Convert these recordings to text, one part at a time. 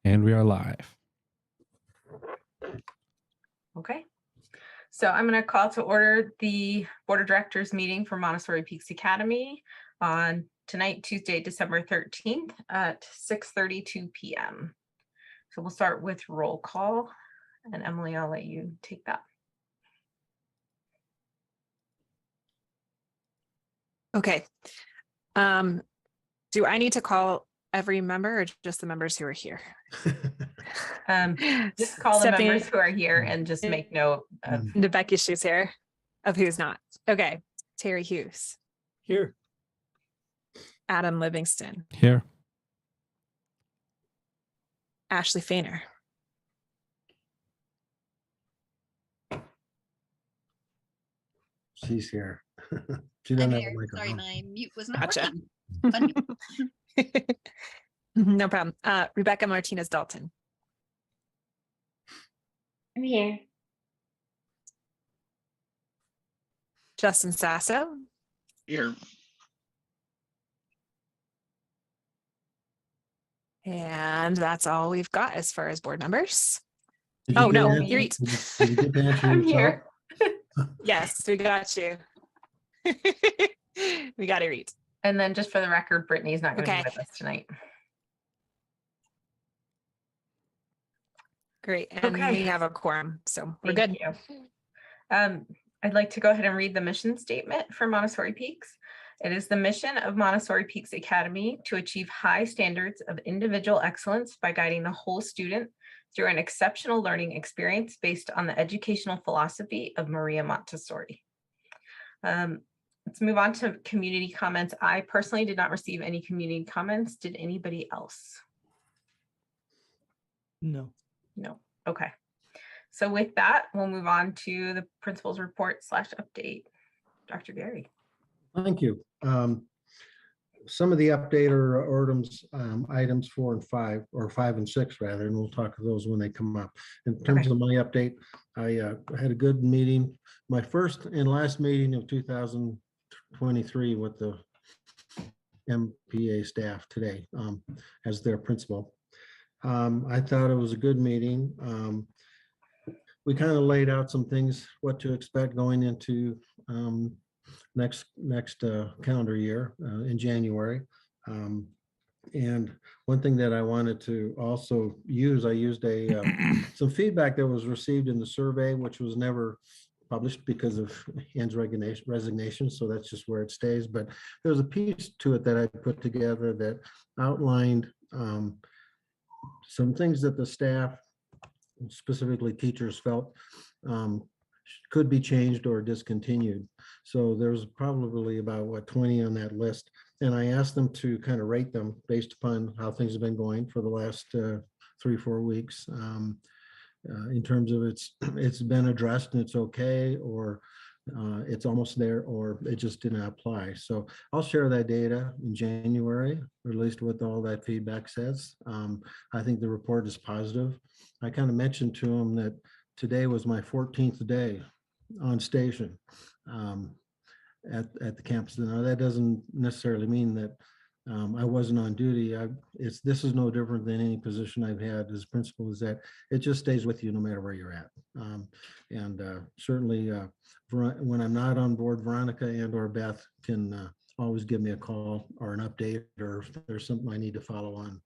And we are live. Okay. So I'm going to call to order the Board of Directors meeting for Montessori Peaks Academy on tonight, Tuesday, December 13th at 6:32 p.m. So we'll start with roll call. And Emily, I'll let you take that. Okay. Do I need to call every member or just the members who are here? Just call the Stephanie, members who are here and just make note of Becky, she's here, of who's not. Okay. Terry Hughes. Here. Adam Livingston. Here. Ashley Fainer. She's here. She doesn't I'm have here. a microphone. Sorry, my mute was not Gotcha. working. No problem. Rebecca Martinez Dalton. I'm here. Justin Sasso. Here. And that's all we've got as far as board members. Did you Oh, get no, an- you're right. Did you get to answer I'm yourself? here. Yes, we got you. We got it right. And then just for the record, Brittany's not going to Okay. be with us tonight. Great. And Okay. we have a quorum, so we're Thank good. you. I'd like to go ahead and read the mission statement for Montessori Peaks. It is the mission of Montessori Peaks Academy to achieve high standards of individual excellence by guiding the whole student through an exceptional learning experience based on the educational philosophy of Maria Montessori. Let's move on to community comments. I personally did not receive any community comments. Did anybody else? No. No. Okay. So with that, we'll move on to the principal's report / update. Dr. Gary. Thank you. Some of the update or items 4 and 5, or 5 and 6 rather, and we'll talk of those when they come up. In terms of my update, I had a good meeting, my first and last meeting of 2023 with the MPA staff today as their principal. I thought it was a good meeting. We kind of laid out some things, what to expect going into next calendar year in January. And one thing that I wanted to also use, I used some feedback that was received in the survey, which was never published because of Ann's resignation. So that's just where it stays. But there's a piece to it that I put together that outlined some things that the staff, specifically teachers, felt could be changed or discontinued. So there's probably about 20 on that list. And I asked them to kind of rate them based upon how things have been going for the last 3-4 weeks. In terms of it's been addressed and it's okay, or it's almost there, or it just didn't apply. So I'll share that data in January, or at least what all that feedback says. I think the report is positive. I kind of mentioned to them that today was my 14th day on station at the campus. Now that doesn't necessarily mean that I wasn't on duty. This is no different than any position I've had as principal, is that it just stays with you no matter where you're at. Certainly when I'm not on board, Veronica and or Beth can always give me a call or an update, or if there's something I need to follow on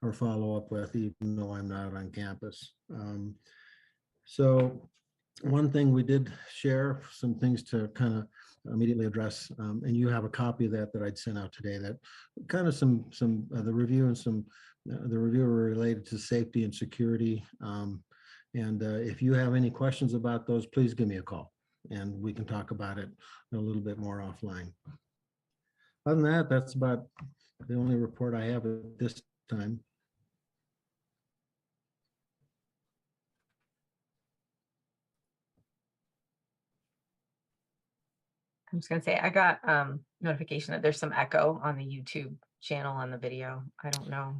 or follow up with, even though I'm not on campus. So one thing we did share, some things to kind of immediately address, and you have a copy of that I'd sent out today, that kind of some the review and the review were related to safety and security. If you have any questions about those, please give me a call and we can talk about it a little bit more offline. Other than that, that's about the only report I have at this time. I'm just gonna say I got notification that there's some echo on the YouTube channel on the video. I don't know.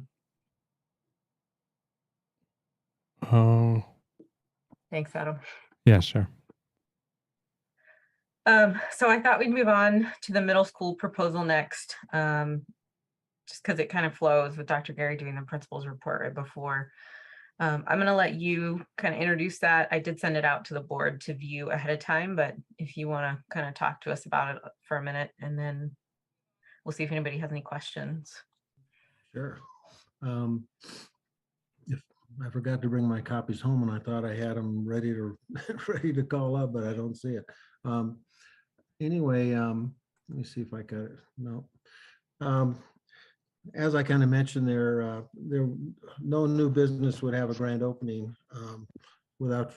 Oh, Thanks, Adam. yeah, sure. So I thought we'd move on to the middle school proposal next. just because it kind of flows with Dr. Gary doing the principal's report right before. I'm going to let you kind of introduce that. I did send it out to the board to view ahead of time, but if you want to kind of talk to us about it for a minute, and then we'll see if anybody has any questions. Sure. If I forgot to bring my copies home and I thought I had them ready to ready to call up, but I don't see it. Anyway, let me see if I got it. No. As I kind of mentioned there, no new business would have a grand opening without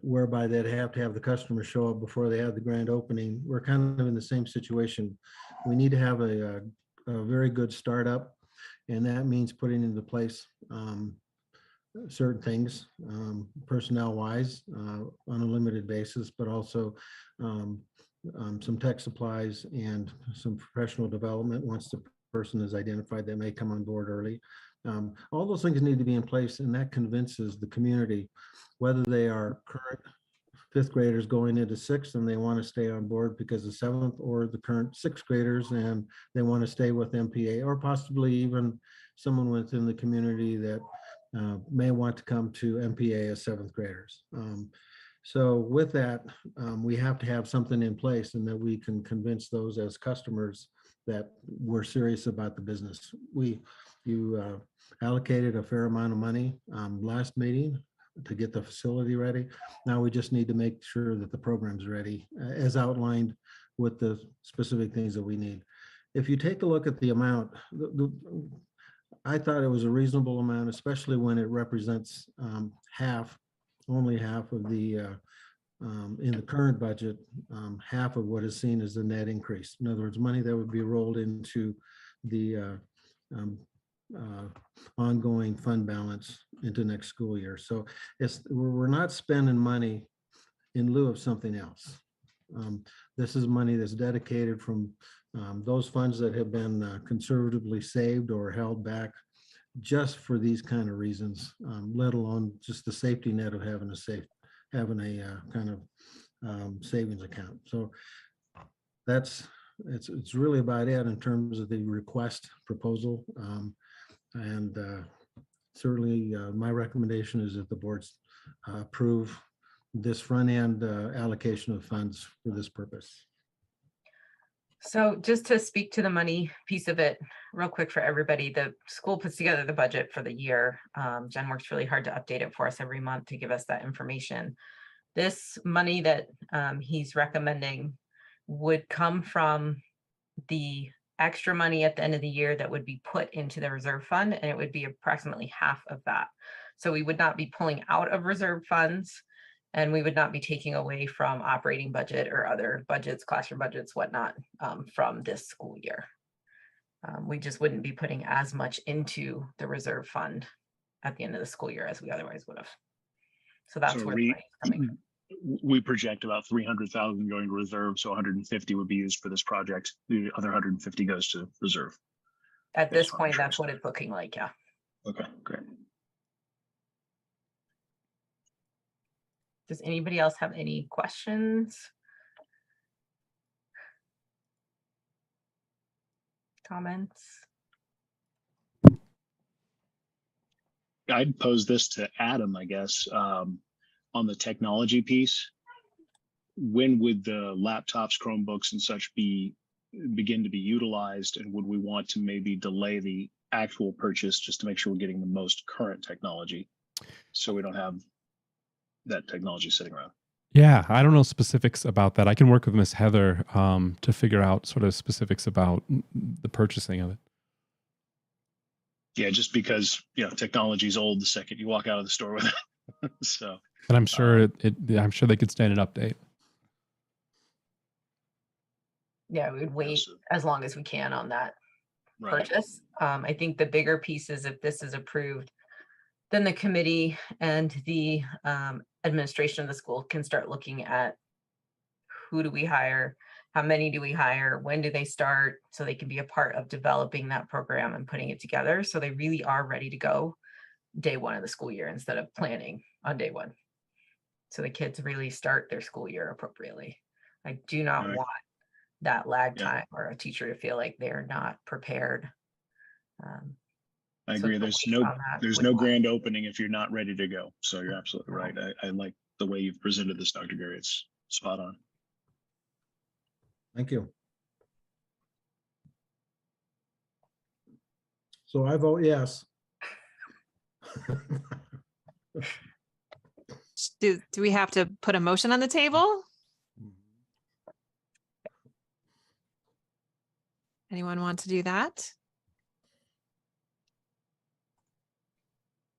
whereby they'd have to have the customer show up before they have the grand opening. We're kind of in the same situation. We need to have a very good startup, and that means putting into place certain things personnel wise on a limited basis, but also some tech supplies and some professional development once the person is identified that may come on board early. All those things need to be in place, and that convinces the community, whether they are current fifth graders going into sixth and they want to stay on board because of seventh, or the current sixth graders and they want to stay with MPA, or possibly even someone within the community that may want to come to MPA as seventh graders. So with that, we have to have something in place, and that we can convince those as customers that we're serious about the business. You allocated a fair amount of money last meeting to get the facility ready. Now we just need to make sure that the program's ready as outlined with the specific things that we need. If you take a look at the amount, I thought it was a reasonable amount, especially when it represents only half of the, in the current budget, half of what is seen as the net increase. In other words, money that would be rolled into the ongoing fund balance into next school year. So we're not spending money in lieu of something else. This is money that's dedicated from those funds that have been conservatively saved or held back just for these kind of reasons, let alone just the safety net of having a kind of savings account. So it's really about it in terms of the request proposal. And certainly my recommendation is that the boards approve this front end allocation of funds for this purpose. So just to speak to the money piece of it real quick for everybody, the school puts together the budget for the year. Jen works really hard to update it for us every month to give us that information. This money that he's recommending would come from the extra money at the end of the year that would be put into the reserve fund, and it would be approximately half of that. So we would not be pulling out of reserve funds, and we would not be taking away from operating budget or other budgets, classroom budgets, whatnot, from this school year. We just wouldn't be putting as much into the reserve fund at the end of the school year as we otherwise would have. So that's where the money's coming from. We project about 300,000 going to reserve, so 150 would be used for this project. The other 150 goes to reserve. At this point, that's what it's looking like, yeah. Okay, great. Does anybody else have any questions? Comments? I'd pose this to Adam, I guess, on the technology piece. When would the laptops, Chromebooks and such begin to be utilized? And would we want to maybe delay the actual purchase just to make sure we're getting the most current technology so we don't have that technology sitting around? Yeah, I don't know specifics about that. I can work with Miss Heather to figure out sort of specifics about the purchasing of it. Yeah, just because, technology is old the second you walk out of the store with it. So, but I'm sure I'm sure they could stand an update. Yeah, we would wait as long as we can on that right. purchase. I think the bigger piece is if this is approved, then the committee and the administration of the school can start looking at who do we hire, how many do we hire, when do they start, so they can be a part of developing that program and putting it together. So they really are ready to go day one of the school year instead of planning on day one. So the kids really start their school year appropriately. I do not want that lag Yeah. time or a teacher to feel like they're not prepared. I So agree. the There's weight no on that there's would no not- grand opening if you're not ready to go. So you're absolutely right. I like the way you've presented this, Dr. Gary. It's spot on. Thank you. So I vote yes. Do we have to put a motion on the table? Anyone want to do that?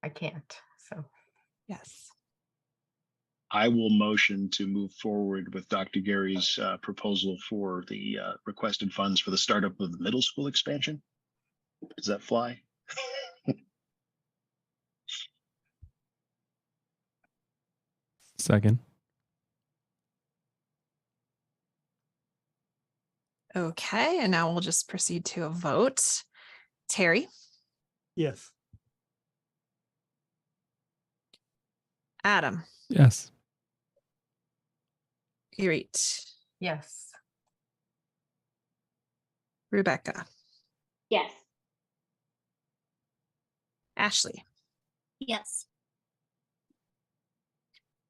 I can't, so. Yes. I will motion to move forward with Dr. Gary's proposal for the requested funds for the startup of the middle school expansion. Does that fly? Second. Okay, and now we'll just proceed to a vote. Terry, Yes. Adam, Yes. Irit, Yes. Rebecca, Yes. Ashley, Yes.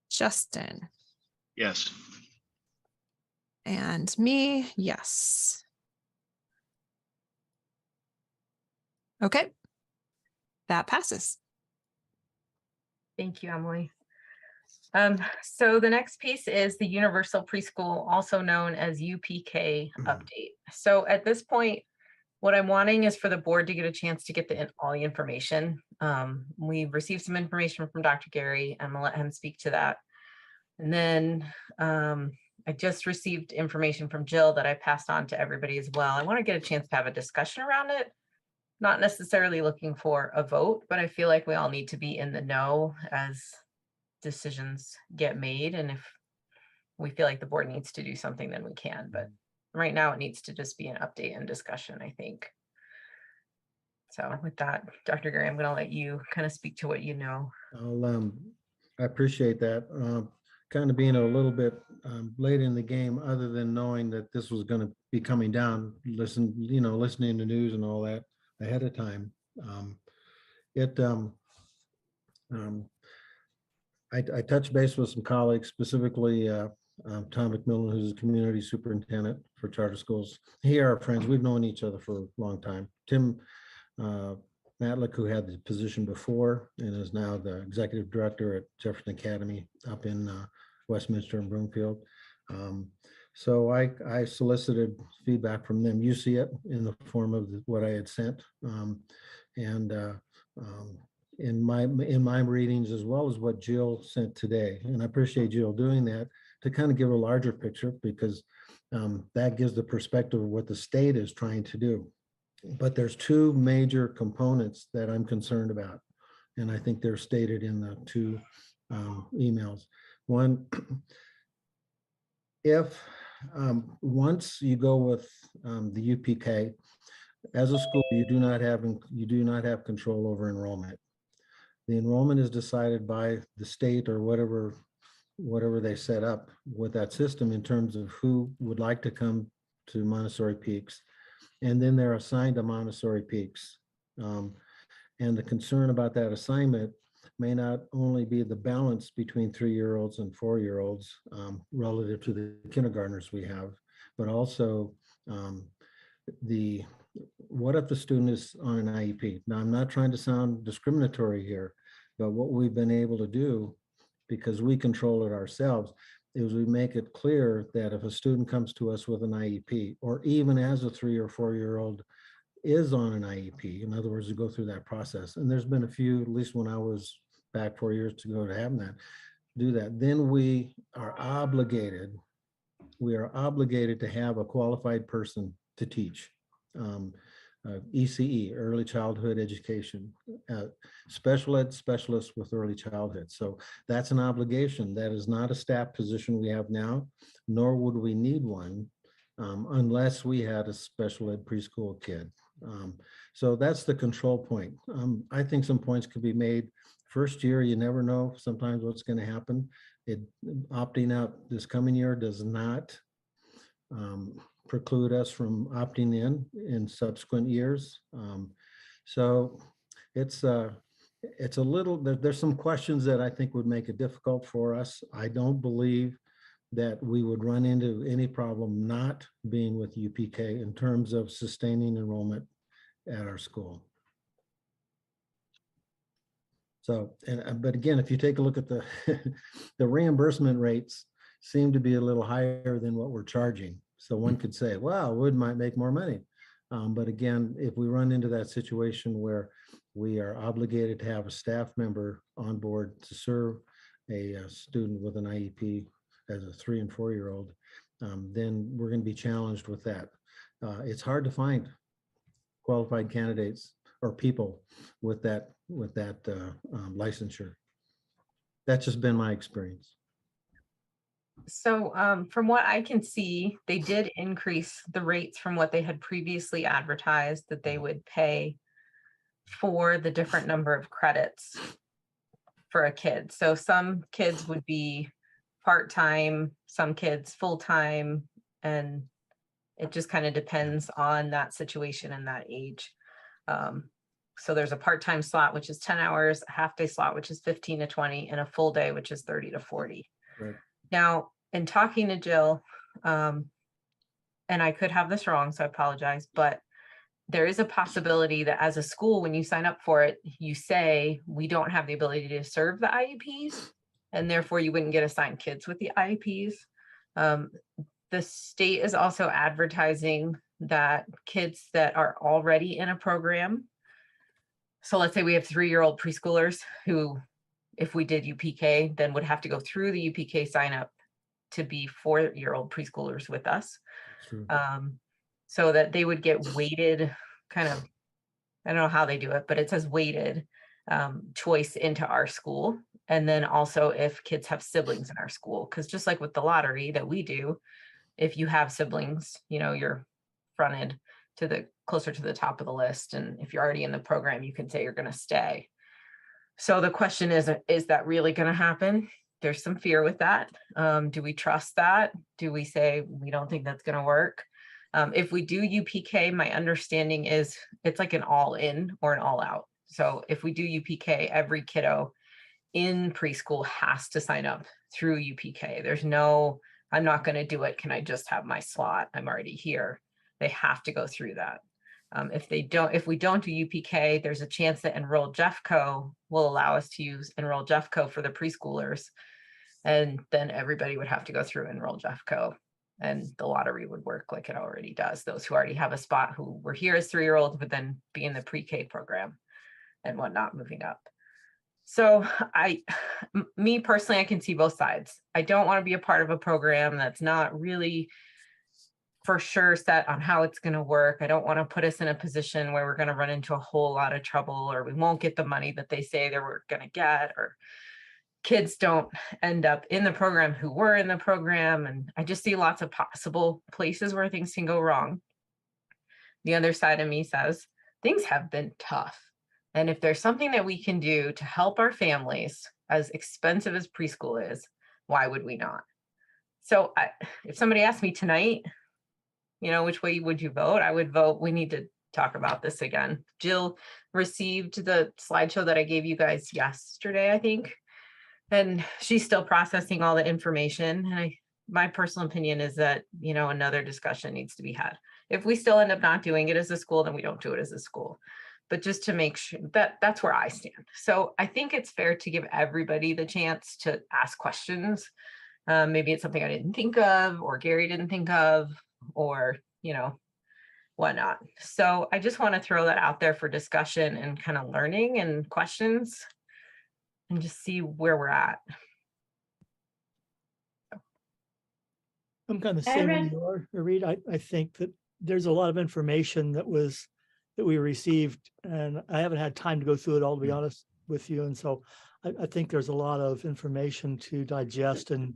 Justin, Yes. and me, yes. Okay, that passes. Thank you, Emily. So the next piece is the Universal Preschool, also known as UPK update. So at this point, what I'm wanting is for the board to get a chance to get all the information. We've received some information from Dr. Gary. I'm gonna let him speak to that. And then I just received information from Jill that I passed on to everybody as well. I want to get a chance to have a discussion around it. Not necessarily looking for a vote, but I feel like we all need to be in the know as decisions get made. And if we feel like the board needs to do something, then we can. But right now it needs to just be an update and discussion, I think. So with that, Dr. Gray, I'm going to let you kind of speak to what you know. I appreciate that. Kind of being a little bit late in the game, other than knowing that this was going to be coming down, listening to news and all that ahead of time. I touched base with some colleagues, specifically Tom McMillan, who's a community superintendent for charter schools. He are our friends. We've known each other for a long time. Tim Matlick, who had the position before and is now the executive director at Jefferson Academy up in Westminster and Broomfield. So I solicited feedback from them. You see it in the form of what I had sent. In my readings, as well as what Jill sent today. And I appreciate Jill doing that to kind of give a larger picture, because that gives the perspective of what the state is trying to do. But there's two major components that I'm concerned about. And I think they're stated in the two emails. One, if once you go with the UPK, as a school, you do not have control over enrollment. The enrollment is decided by the state or whatever they set up with that system in terms of who would like to come to Montessori Peaks. And then they're assigned to Montessori Peaks. And the concern about that assignment may not only be the balance between 3-year-olds and 4-year-olds relative to the kindergartners we have, but also what if the student is on an IEP? Now, I'm not trying to sound discriminatory here, but what we've been able to do, because we control it ourselves, is we make it clear that if a student comes to us with an IEP, or even as a 3 or 4-year-old is on an IEP, in other words, we go through that process. And there's been a few, at least when I was back 4 years ago, to have that, do that. Then we are obligated to have a qualified person to teach. ECE, early childhood education, special ed specialist with early childhood. So that's an obligation. That is not a staff position we have now, nor would we need one unless we had a special ed preschool kid. So that's the control point. I think some points could be made. First year, you never know sometimes what's going to happen. Opting out this coming year does not preclude us from opting in subsequent years. So it's a little, there's some questions that I think would make it difficult for us. I don't believe that we would run into any problem not being with UPK in terms of sustaining enrollment at our school. So, but again, if you take a look at the the reimbursement rates seem to be a little higher than what we're charging. So one could say, well, Wood might make more money. But again, if we run into that situation where we are obligated to have a staff member on board to serve a student with an IEP as a 3 and 4-year-old, then we're going to be challenged with that. It's hard to find qualified candidates or people with that licensure. That's just been my experience. So from what I can see, they did increase the rates from what they had previously advertised that they would pay for the different number of credits for a kid. So some kids would be part-time, some kids full-time, and it just kind of depends on that situation and that age. So there's a part-time slot, which is 10 hours, a half-day slot, which is 15 to 20, and a full day, which is 30 to 40. Right. Now, in talking to Jill, and I could have this wrong, so I apologize, but there is a possibility that as a school, when you sign up for it, you say, we don't have the ability to serve the IEPs, and therefore you wouldn't get assigned kids with the IEPs. The state is also advertising that kids that are already in a program, so let's say we have 3-year-old preschoolers who, if we did UPK, then would have to go through the UPK sign up to be 4-year-old preschoolers with us. True. So that they would get weighted kind of, I don't know how they do it, but it says weighted choice into our school. And then also if kids have siblings in our school, because just like with the lottery that we do, if you have siblings, you know, you're fronted to the closer to the top of the list. And if you're already in the program, you can say you're going to stay. So the question is that really going to happen? There's some fear with that. Do we trust that? Do we say we don't think that's going to work? If we do UPK, my understanding is it's like an all in or an all out. So if we do UPK, every kiddo in preschool has to sign up through UPK. There's no, I'm not going to do it. Can I just have my slot? I'm already here. They have to go through that. If we don't do UPK, there's a chance that Enroll Jeffco will allow us to use Enroll Jeffco for the preschoolers. And then everybody would have to go through Enroll Jeffco, and the lottery would work like it already does. Those who already have a spot who were here as 3-year-olds would then be in the pre-K program and whatnot moving up. So me personally, I can see both sides. I don't want to be a part of a program that's not really for sure set on how it's going to work. I don't want to put us in a position where we're going to run into a whole lot of trouble, or we won't get the money that they say they were going to get, or kids don't end up in the program who were in the program. And I just see lots of possible places where things can go wrong. The other side of me says things have been tough. And if there's something that we can do to help our families, as expensive as preschool is, why would we not? So if somebody asked me tonight, you know, which way would you vote? I would vote, we need to talk about this again. Jill received the slideshow that I gave you guys yesterday, I think. And she's still processing all the information. And my personal opinion is that, you know, another discussion needs to be had. If we still end up not doing it as a school, then we don't do it as a school. But just to make sure that's where I stand. So I think it's fair to give everybody the chance to ask questions. Maybe it's something I didn't think of, or Gary didn't think of, or, you know, whatnot. So I just want to throw that out there for discussion and kind of learning and questions, and just see where we're at. I'm kind of the same way you are, Reed. I think that there's a lot of information that we received, and I haven't had time to go through it all, to be honest with you. And so I think there's a lot of information to digest and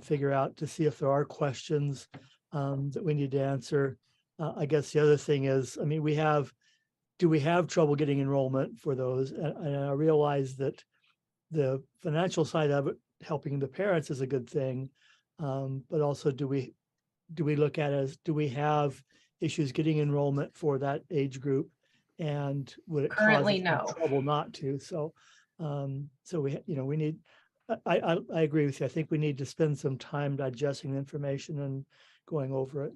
figure out, to see if there are questions that we need to answer. I guess the other thing is, I mean, do we have trouble getting enrollment for those? And I realize that the financial side of it, helping the parents, is a good thing. But also, do we do we look at as, do we have issues getting enrollment for that age group? And would it cause Currently, us some no. trouble not to? So, so we, we need, I agree with you. I think we need to spend some time digesting the information and going over it.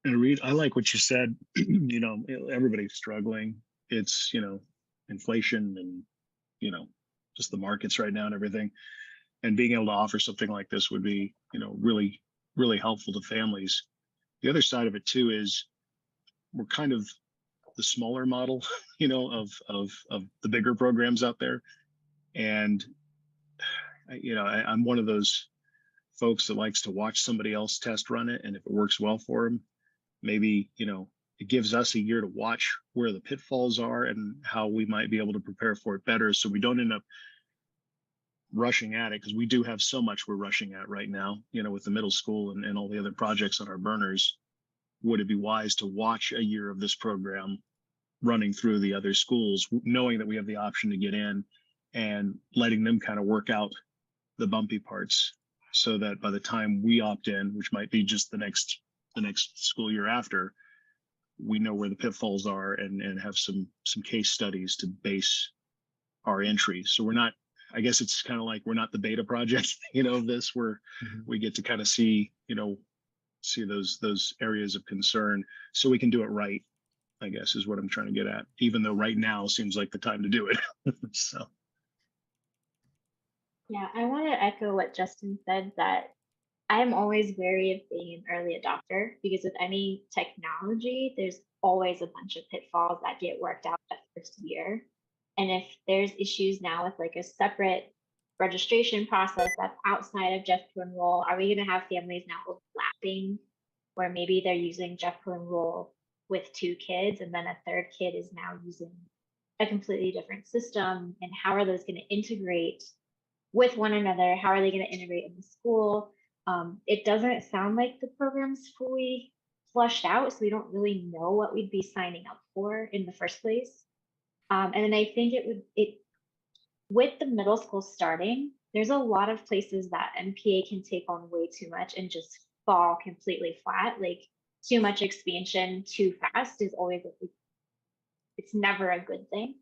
And Reed, I like what you said. Everybody's struggling. It's, inflation and, just the markets right now and everything. And being able to offer something like this would be, really, really helpful to families. The other side of it too is we're kind of the smaller model, of the bigger programs out there. And, I'm one of those folks that likes to watch somebody else test run it. And if it works well for them, maybe, it gives us a year to watch where the pitfalls are and how we might be able to prepare for it better. So we don't end up rushing at it, because we do have so much we're rushing at right now, with the middle school and all the other projects on our burners. Would it be wise to watch a year of this program running through the other schools, knowing that we have the option to get in and letting them kind of work out the bumpy parts, so that by the time we opt in, which might be just the next school year after, we know where the pitfalls are and have some case studies to base our entry. So we're not, I guess it's kind of like we're not the beta project, of this, where we get to kind of see those areas of concern so we can do it right, I guess is what I'm trying to get at, even though right now seems like the time to do it. So. Yeah, I want to echo what Justin said, that I'm always wary of being an early adopter, because with any technology, there's always a bunch of pitfalls that get worked out that first year. And if there's issues now with like a separate registration process that's outside of Jeff to Enroll, are we going to have families now overlapping, where maybe they're using Jeff to Enroll with 2 kids and then a third kid is now using a completely different system? And how are those going to integrate with one another? How are they going to integrate in the school? It doesn't sound like the program's fully flushed out, so we don't really know what we'd be signing up for in the first place. And then I think with the middle school starting, there's a lot of places that MPA can take on way too much and just fall completely flat. Like, too much expansion too fast is always, it's never a good thing.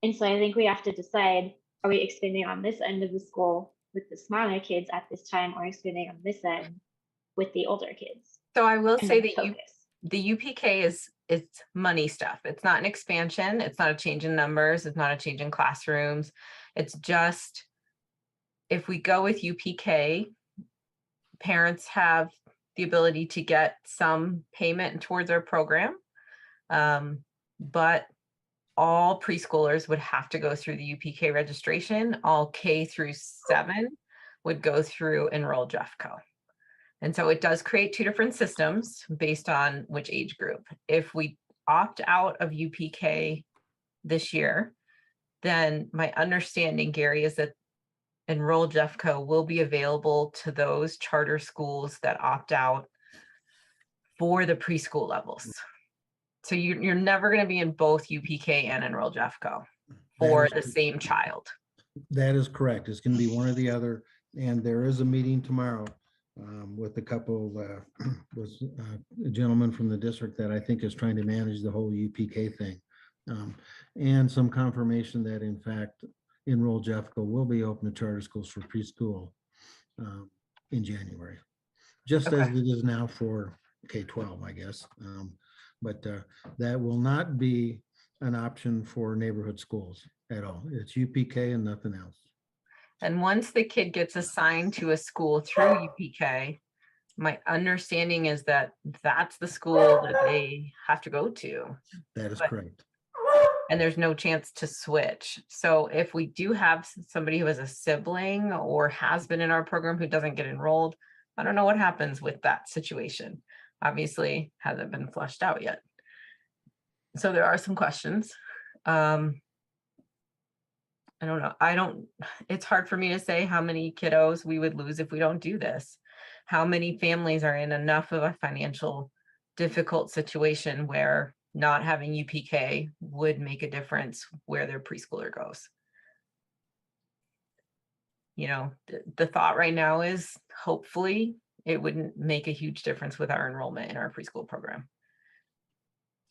And so I think we have to decide, are we expanding on this end of the school with the smaller kids at this time, or expanding on this end with the older kids? So I will And say then that focus. the UPK it's money stuff. It's not an expansion. It's not a change in numbers. It's not a change in classrooms. It's just, if we go with UPK, parents have the ability to get some payment towards our program. But all preschoolers would have to go through the UPK registration. All K through 7 would go through Enroll Jeffco. And so it does create 2 different systems based on which age group. If we opt out of UPK this year, then my understanding, Gary, is that Enroll Jeffco will be available to those charter schools that opt out for the preschool levels. So you're never going to be in both UPK and Enroll Jeffco for the same child. That is correct. It's going to be one or the other. And there is a meeting tomorrow with a couple, with a gentleman from the district that I think is trying to manage the whole UPK thing. And some confirmation that in fact, Enroll Jeffco will be open to charter schools for preschool in January, just as it is now for K-12, I guess. But that will not be an option for neighborhood schools at all. It's UPK and nothing else. And once the kid gets assigned to a school through UPK, my understanding is that that's the school that they have to go to. That is correct. And there's no chance to switch. So if we do have somebody who has a sibling or has been in our program who doesn't get enrolled, I don't know what happens with that situation. Obviously, hasn't been flushed out yet. So there are some questions. I don't know. It's hard for me to say how many kiddos we would lose if we don't do this. How many families are in enough of a financial difficult situation where not having UPK would make a difference where their preschooler goes. the thought right now is hopefully it wouldn't make a huge difference with our enrollment in our preschool program.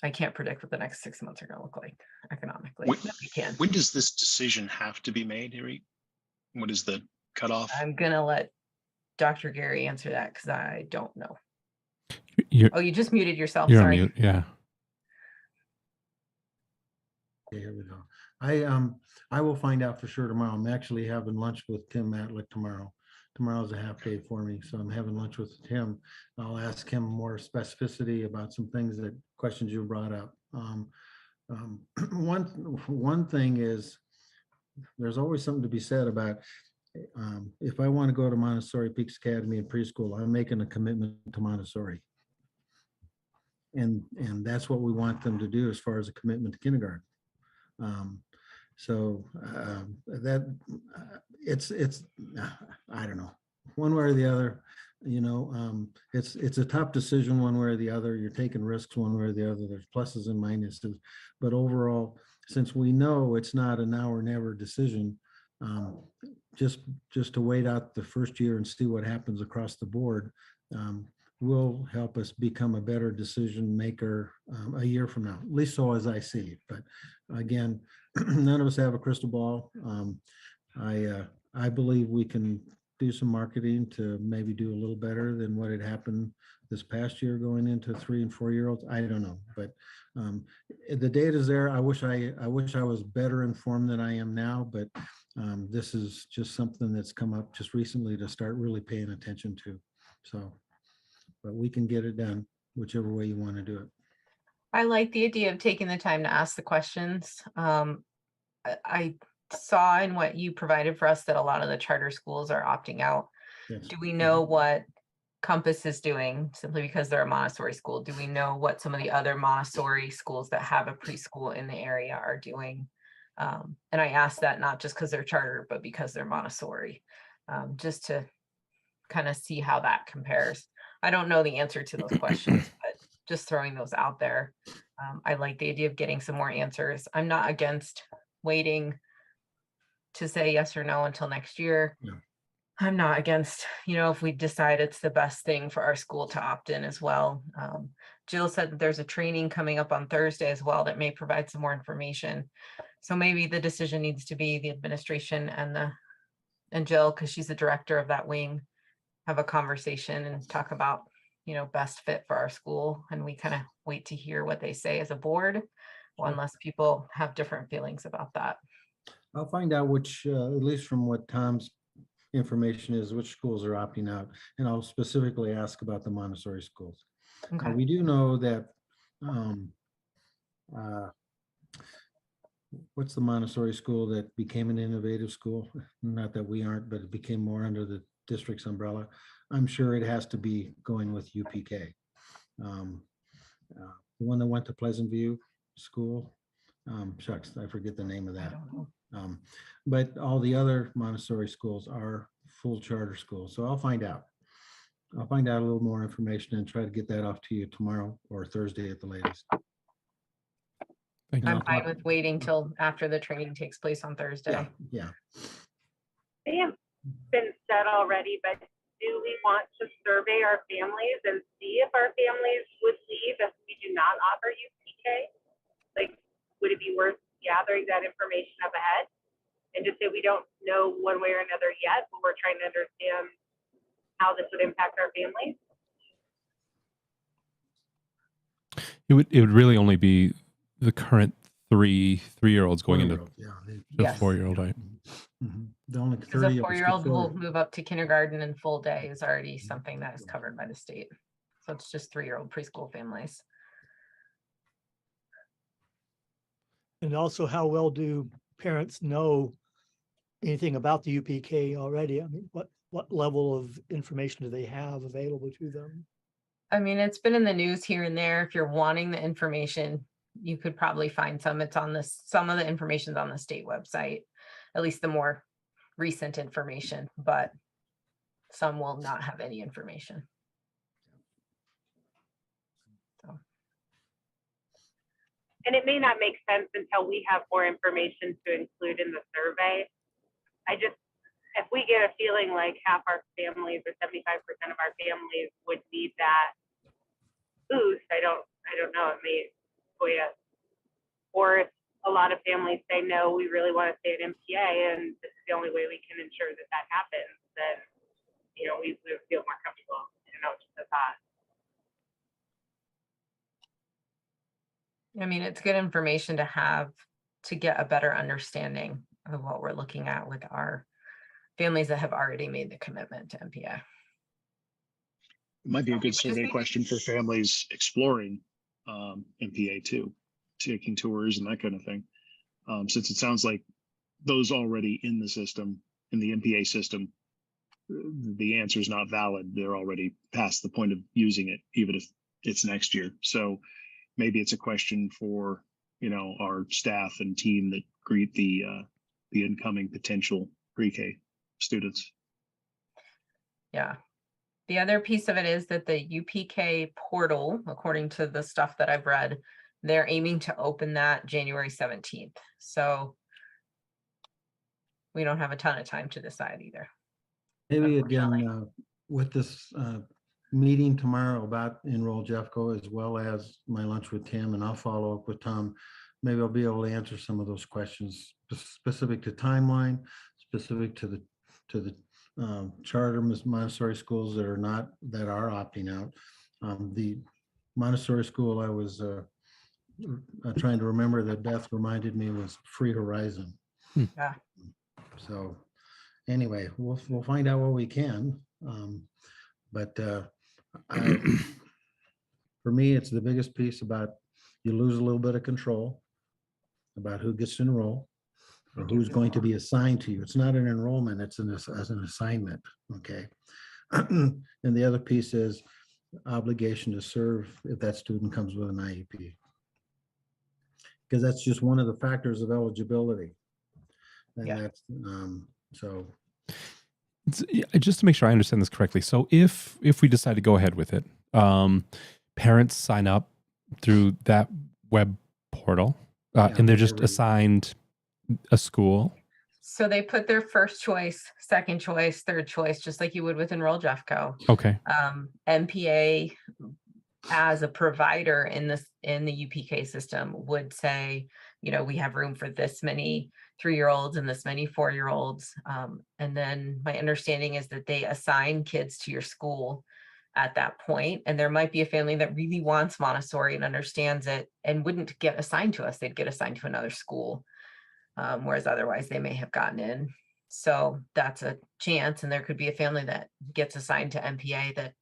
I can't predict what the next 6 months are going to look like economically. When, but we can. when does this decision have to be made, Harry? What is the cutoff? I'm going to let Dr. Gary answer that because I don't know. You're, Oh, you just muted yourself. you're on Sorry. mute. Yeah. Okay, here we go. I will find out for sure tomorrow. I'm actually having lunch with Tim Matlick tomorrow. Tomorrow's a half day for me, so I'm having lunch with him. I'll ask him more specificity about some things questions you brought up. One thing is, there's always something to be said about if I want to go to Montessori Peaks Academy and preschool, I'm making a commitment to Montessori. And that's what we want them to do as far as a commitment to kindergarten. It's I don't know, one way or the other, it's a tough decision one way or the other. You're taking risks one way or the other. There's pluses and minuses, but overall, since we know it's not a now or never decision, just to wait out the first year and see what happens across the board will help us become a better decision maker a year from now, at least so as I see it. But again, none of us have a crystal ball. I believe we can do some marketing to maybe do a little better than what had happened this past year going into 3 and 4 year olds. I don't know, but the data's there. I wish I was better informed than I am now, but this is just something that's come up just recently to start really paying attention to. So, but we can get it done whichever way you want to do it. I like the idea of taking the time to ask the questions. I saw in what you provided for us that a lot of the charter schools are opting out. Yes. Do we know what Compass is doing simply because they're a Montessori school? Do we know what some of the other Montessori schools that have a preschool in the area are doing? And I ask that not just because they're charter, but because they're Montessori, just to kind of see how that compares. I don't know the answer to those questions, but just throwing those out there. I like the idea of getting some more answers. I'm not against waiting to say yes or no until next year. Yeah. I'm not against, if we decide it's the best thing for our school to opt in as well. Jill said that there's a training coming up on Thursday as well that may provide some more information. So maybe the decision needs to be the administration and Jill, because she's the director of that wing, have a conversation and talk about, best fit for our school. And we kind of wait to hear what they say as a board, unless people have different feelings about that. I'll find out which, at least from what Tom's information is, which schools are opting out. And I'll specifically ask about the Montessori schools. Okay. We do know that, what's the Montessori school that became an innovative school? Not that we aren't, but it became more under the district's umbrella. I'm sure it has to be going with UPK. The one that went to Pleasant View School, shucks, I forget the name of I that. don't know. But all the other Montessori schools are full charter schools. So I'll find out. I'll find out a little more information and try to get that off to you tomorrow or Thursday at the latest. Thank you. I'm fine with waiting till after the training takes place on Thursday. Yeah. They have been said already, but do we want to survey our families and see if our families would leave if we do not offer UPK? Like, would it be worth gathering that information up ahead and just say we don't know one way or another yet, but we're trying to understand how this would impact our families? It would really only be the current three-year-olds going into the Yes. 4-year-old, right? The only Because 30 a of us 4-year-old could will afford it. move up to kindergarten and full day is already something that is covered by the state. So it's just 3-year-old preschool families. And also, how well do parents know anything about the UPK already? I mean, what level of information do they have available to them? I mean, it's been in the news here and there. If you're wanting the information, you could probably find some. It's on this, some of the information's on the state website, at least the more recent information, but some will not have any information. So. And it may not make sense until we have more information to include in the survey. if we get a feeling like half our families or 75% of our families would need that boost, I don't know, it may sway us. Or if a lot of families say, no, we really want to stay at MPA and this is the only way we can ensure that that happens, then, you know, we feel more comfortable, you know, just a thought. I mean, it's good information to have to get a better understanding of what we're looking at with our families that have already made the commitment to MPA. It might be a good Just survey maybe- question for families exploring MPA too, taking tours and that kind of thing. Since it sounds like those already in the system, in the MPA system, the answer is not valid. They're already past the point of using it, even if it's next year. So maybe it's a question for, you know, our staff and team that greet the incoming potential pre-K students. Yeah. The other piece of it is that the UPK portal, according to the stuff that I've read, they're aiming to open that January 17th. So we don't have a ton of time to decide either. Maybe Unfortunately. again, with this meeting tomorrow about Enroll Jeffco, as well as my lunch with Tim, and I'll follow up with Tom, maybe I'll be able to answer some of those questions specific to timeline, specific to the charter Montessori schools that are opting out. The Montessori school I was trying to remember that Beth reminded me was Free Horizon. Yeah. So anyway, we'll find out what we can. But for me, it's the biggest piece about you lose a little bit of control about who gets to enroll or who's going to be assigned to you. It's not an enrollment, it's as an assignment, okay? And the other piece is obligation to serve if that student comes with an IEP. Because that's just one of the factors of eligibility. And Yeah. that's, so. Just to make sure I understand this correctly. So if we decide to go ahead with it, parents sign up through that web portal and they're just assigned a school. So they put their first choice, second choice, third choice, just like you would with Enroll Jeffco. Okay. MPA as a provider in the UPK system would say, you know, we have room for this many 3-year-olds and this many 4-year-olds. And then my understanding is that they assign kids to your school at that point. And there might be a family that really wants Montessori and understands it and wouldn't get assigned to us. They'd get assigned to another school. Whereas otherwise they may have gotten in. So that's a chance. And there could be a family that gets assigned to MPA that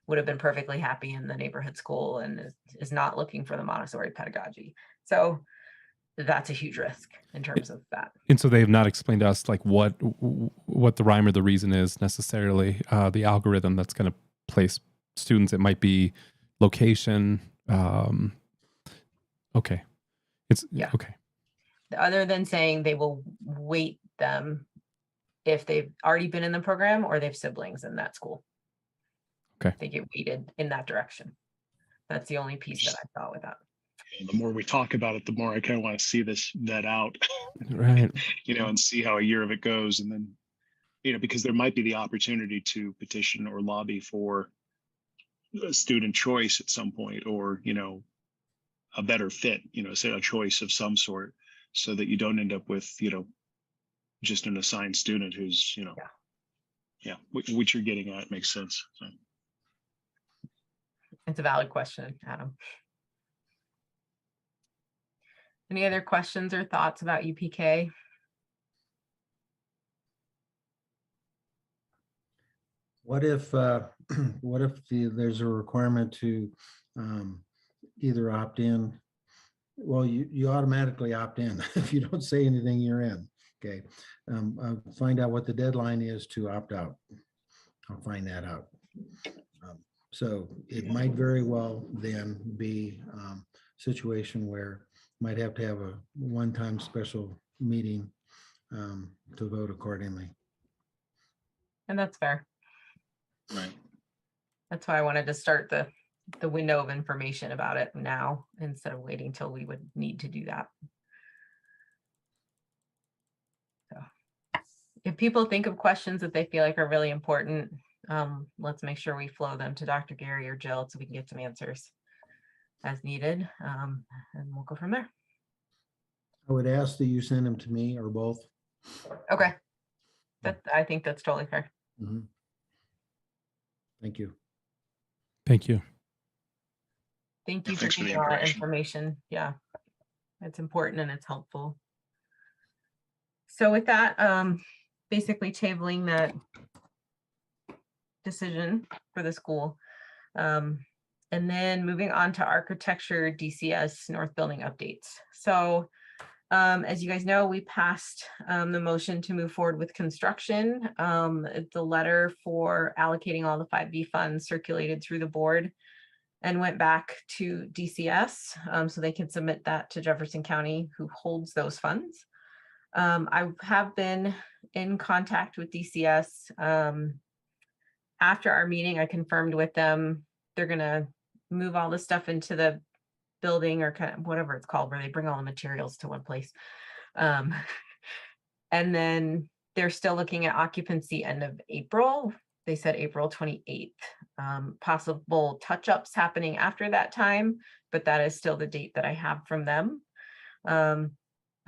would have been perfectly happy in the neighborhood school and is not looking for the Montessori pedagogy. So that's a huge risk in terms of that. And so they have not explained to us like what the rhyme or the reason is necessarily, the algorithm that's going to place students. It might be location. Okay. Yeah. Okay. Other than saying they will weight them if they've already been in the program or they've siblings in that school. Okay. They get weighted in that direction. That's the only piece that I thought with that. And the more we talk about it, the more I kind of want to see this vet out, Right. you know, and see how a year of it goes. And then, you know, because there might be the opportunity to petition or lobby for a student choice at some point, or, you know, a better fit, you know, say a choice of some sort, so that you don't end up with, you know, just an assigned student who's, you know, yeah, which you're getting at makes sense. So. It's a valid question, Adam. Any other questions or thoughts about UPK? What if there's a requirement to either opt in? Well, you automatically opt in. If you don't say anything, you're in. Okay. I'll find out what the deadline is to opt out. I'll find that out. So it might very well then be a situation where might have to have a one-time special meeting to vote accordingly. And that's fair. Right. That's why I wanted to start the window of information about it now instead of waiting till we would need to do that. So if people think of questions that they feel like are really important, let's make sure we flow them to Dr. Gary or Jill so we can get some answers as needed. And we'll go from there. I would ask that you send them to me or both. Okay. I think that's totally fair. Mhm. Thank you. Thank you. Thank you for Thanks for the giving all that information. information. Yeah, it's important and it's helpful. So with that, basically tabling that decision for the school. And then moving on to architecture DCS North Building updates. So as you guys know, we passed the motion to move forward with construction. The letter for allocating all the 5B funds circulated through the board and went back to DCS so they can submit that to Jefferson County, who holds those funds. I have been in contact with DCS. After our meeting, I confirmed with them, they're gonna move all the stuff into the building or kind of whatever it's called, where they bring all the materials to one place. And then they're still looking at occupancy end of April. They said April 28th. Possible touch-ups happening after that time, but that is still the date that I have from them.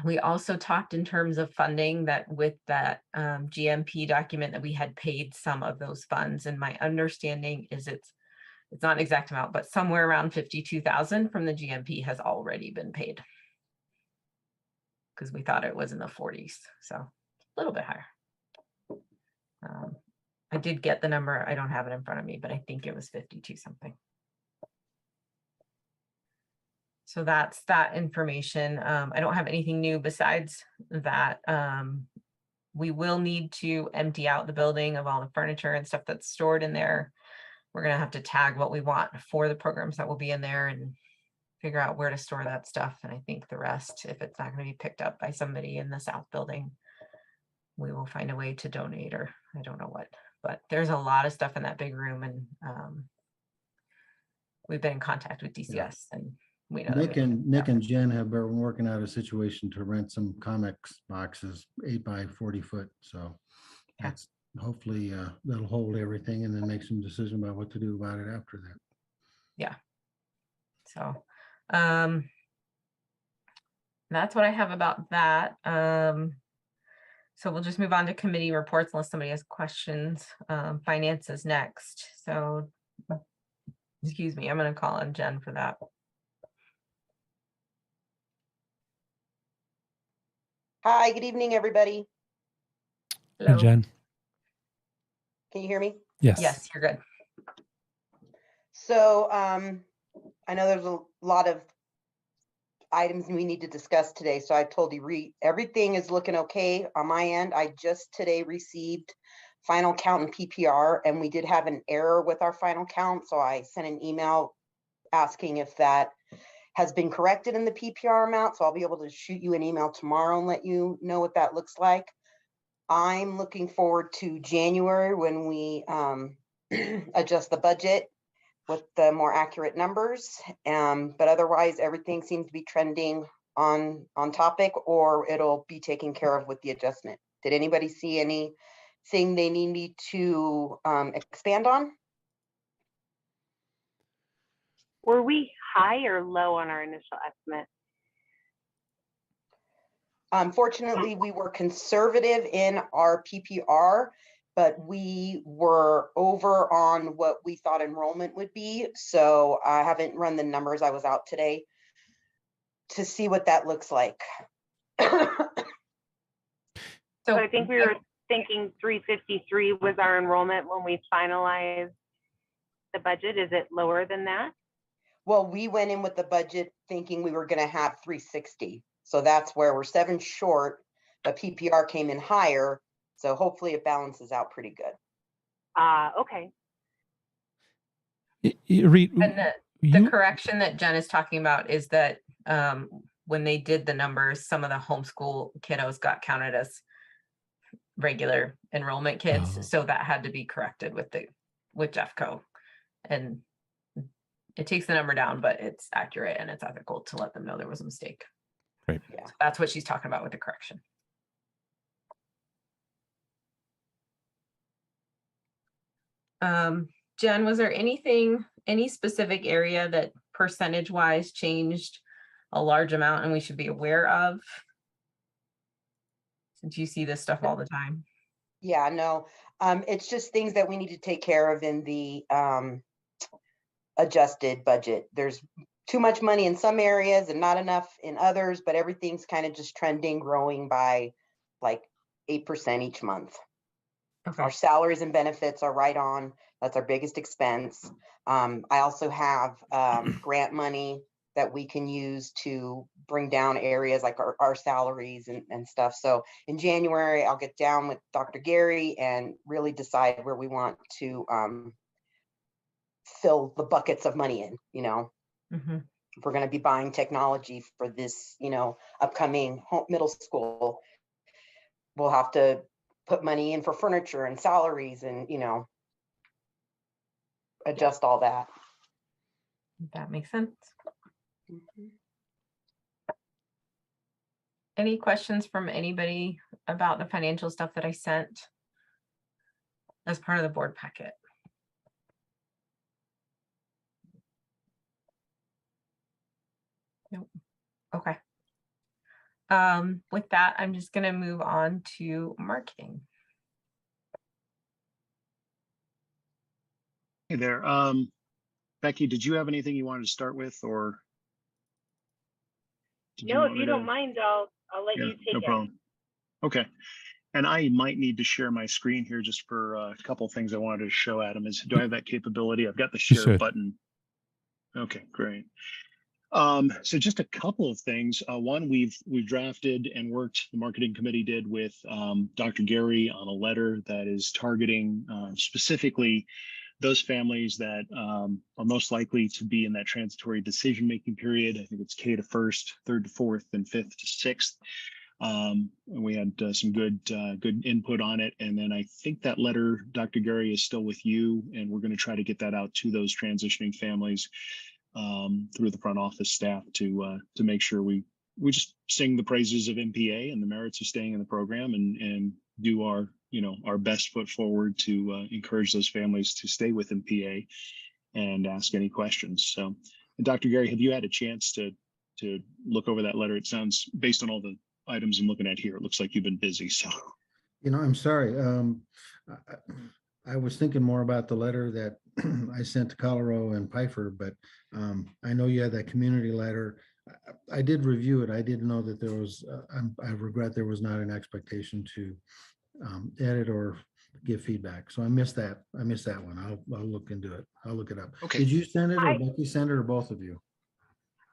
We also talked in terms of funding that with that GMP document that we had paid some of those funds. And my understanding is it's not an exact amount, but somewhere around 52,000 from the GMP has already been paid. Because we thought it was in the 40s, so a little bit higher. I did get the number. I don't have it in front of me, but I think it was 52 something. So that's that information. I don't have anything new besides that. We will need to empty out the building of all the furniture and stuff that's stored in there. We're gonna have to tag what we want for the programs that will be in there and figure out where to store that stuff. And I think the rest, if it's not gonna be picked up by somebody in the south building, we will find a way to donate, or I don't know what, but there's a lot of stuff in that big room, and we've been in contact with DCS and we know Nick and Jen have been working out a situation to rent some comics boxes, 8 by 40 foot. So that's hopefully that'll hold everything and then make some decision about what to do about it after that. Yeah. So that's what I have about that. So we'll just move on to committee reports unless somebody has questions. Finance is next. So excuse me, I'm going to call on Jen for that. Hi, good evening, everybody. Hey, Hello. Jen. Can you hear me? Yes. Yes, you're good. So I know there's a lot of items we need to discuss today. So I told you everything is looking okay on my end. I just today received final count in PPR, and we did have an error with our final count. So I sent an email asking if that has been corrected in the PPR amount. So I'll be able to shoot you an email tomorrow and let you know what that looks like. I'm looking forward to January when we adjust the budget with the more accurate numbers. But otherwise, everything seems to be trending on topic, or it'll be taken care of with the adjustment. Did anybody see anything they need me to expand on? Were we high or low on our initial estimate? Unfortunately, we were conservative in our PPR, but we were over on what we thought enrollment would be. So I haven't run the numbers. I was out today to see what that looks like. So I think we were thinking 353 was our enrollment when we finalized the budget. Is it lower than that? Well, we went in with the budget thinking we were going to have 360. So that's where we're 7 short, but PPR came in higher. So hopefully it balances out pretty good. Okay. And the correction that Jen is talking about is that when they did the numbers, some of the homeschool kiddos got counted as regular enrollment kids. Oh. So that had to be corrected with Jeffco. And it takes the number down, but it's accurate and it's ethical to let them know there was a mistake. Right. Yeah. So that's what she's talking about with the correction. Jen, was there any specific area that percentage wise changed a large amount and we should be aware of? Since you see this stuff all the time. Yeah, no, it's just things that we need to take care of in the adjusted budget. There's too much money in some areas and not enough in others, but everything's kind of just trending, growing by like 8% each month. Okay. Our salaries and benefits are right on. That's our biggest expense. I also have grant money that we can use to bring down areas like our salaries and stuff. So in January, I'll get down with Dr. Gary and really decide where we want to fill the buckets of money in, you know. Mm-hmm. If we're going to be buying technology for this, you know, upcoming middle school, we'll have to put money in for furniture and salaries and, you know, adjust all that. That makes sense. Mhm. Any questions from anybody about the financial stuff that I sent as part of the board packet? Nope. Okay. With that, I'm just going to move on to marketing. Hey there. Becky, did you have anything you wanted to start with, or? did No, want if me you to- don't mind, I'll let Yeah, you take no it. problem. Okay. And I might need to share my screen here just for a couple things I wanted to show Adam. Do I have that capability? I've got the You share should. button. Okay, great. So just a couple of things. One, we've drafted and worked, the marketing committee did with Dr. Gary on a letter that is targeting specifically those families that are most likely to be in that transitory decision-making period. I think it's K to first, third to fourth, and fifth to sixth. And we had some good input on it. And then I think that letter, Dr. Gary, is still with you, and we're going to try to get that out to those transitioning families through the front office staff to make sure we just sing the praises of MPA and the merits of staying in the program and do our best foot forward to encourage those families to stay with MPA and ask any questions. So, and Dr. Gary, have you had a chance to look over that letter? It sounds, based on all the items I'm looking at here, it looks like you've been busy. So, You know, I'm sorry. I was thinking more about the letter that I sent to Colorado and Pfeiffer, but I know you had that community letter. I did review it. I didn't know that there was, I regret there was not an expectation to edit or give feedback. So I missed that. I missed that one. I'll look into it. I'll look it up. Okay. Did you send it or I- Becky send it or both of you?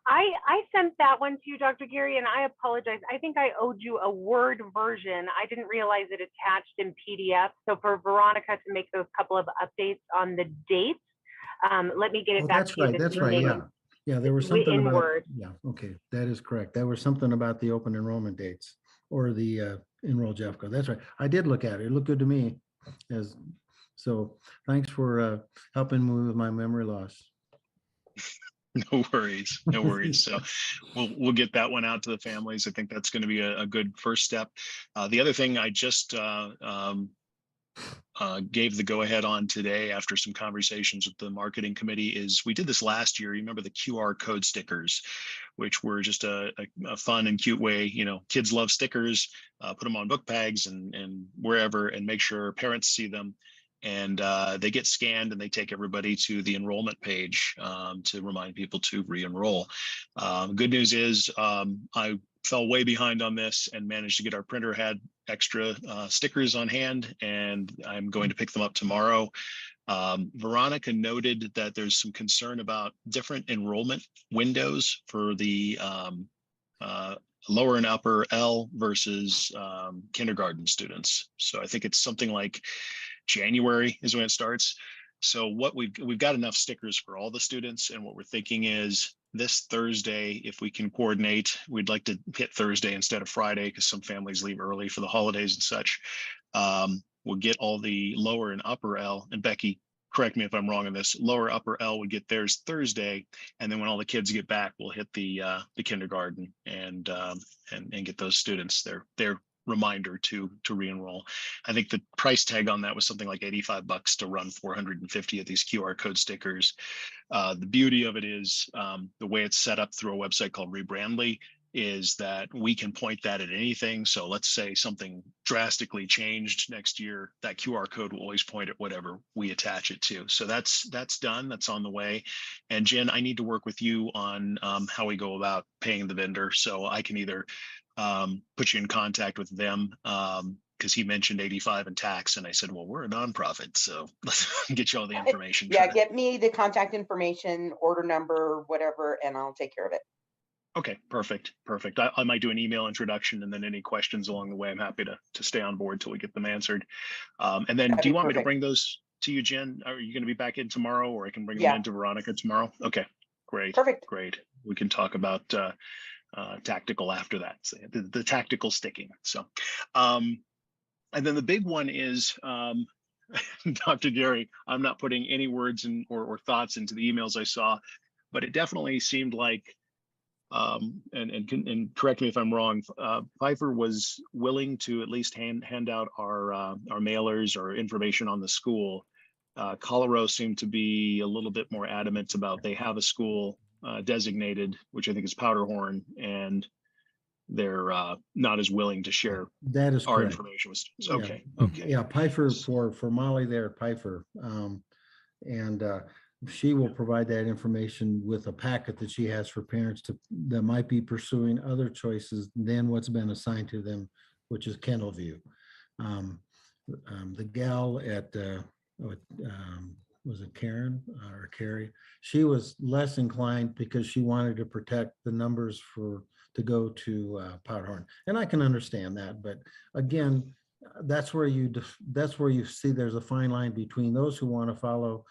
I sent that one to you, Dr. Gary, and I apologize. I think I owed you a Word version. I didn't realize it attached in PDF. So for Veronica to make those couple of updates on the dates, let me get it Oh, back that's to you right. this That's right. evening. Yeah. Yeah, there was Wi- something in about, Word. yeah, okay, that is correct. There was something about the open enrollment dates or the enroll Jeffco. That's right. I did look at it. It looked good to me. So thanks for helping me with my memory loss. no worries, no worries. So we'll get that one out to the families. I think that's going to be a good first step. The other thing I just gave the go-ahead on today after some conversations with the marketing committee is we did this last year. You remember the QR code stickers, which were just a fun and cute way, kids love stickers, put them on book bags and wherever, and make sure parents see them. And they get scanned and they take everybody to the enrollment page to remind people to re-enroll. Good news is I fell way behind on this and managed to get our printer had extra stickers on hand, and I'm going to pick them up tomorrow. Veronica noted that there's some concern about different enrollment windows for the lower and upper L versus kindergarten students. So I think it's something like January is when it starts. So what we've got enough stickers for all the students, and what we're thinking is this Thursday, if we can coordinate, we'd like to hit Thursday instead of Friday because some families leave early for the holidays and such. We'll get all the lower and upper L, and Becky, correct me if I'm wrong on this, lower upper L would get theirs Thursday, and then when all the kids get back, we'll hit the kindergarten and get those students their reminder to re-enroll. I think the price tag on that was something like $85 to run 450 of these QR code stickers. The beauty of it is the way it's set up through a website called Rebrandly is that we can point that at anything. So let's say something drastically changed next year, that QR code will always point at whatever we attach it to. So that's done, that's on the way. And Jen, I need to work with you on how we go about paying the vendor. So I can either put you in contact with them because he mentioned 85 in tax. And I said, well, we're a nonprofit, so let's get you all the information. Yeah, get me the contact information, order number, whatever, and I'll take care of it. Okay, perfect. I might do an email introduction, and then any questions along the way, I'm happy to stay on board till we get them answered. And then do you want me to bring those to you, Jen? Are you going to be back in tomorrow, or I can bring them in to Veronica tomorrow? Okay, great. Perfect. Great. We can talk about tactical after that, so the tactical sticking. So, and then the big one is, Dr. Jerry, I'm not putting any words in or thoughts into the emails I saw, but it definitely seemed like, and correct me if I'm wrong, Pfeiffer was willing to at least hand out our mailers or information on the school. Colorado seemed to be a little bit more adamant about they have a school designated, which I think is Powderhorn, and they're not as willing to share That is our correct. information with students. Yeah. Okay. Okay. Yeah, Pfeiffer for Molly there at Pfeiffer. And she will provide that information with a packet that she has for parents that might be pursuing other choices than what's been assigned to them, which is Kendallview. The gal at, was it Karen or Carrie? She was less inclined because she wanted to protect the numbers to go to Powderhorn. And I can understand that, but again, that's where you see there's a fine line between those who want to follow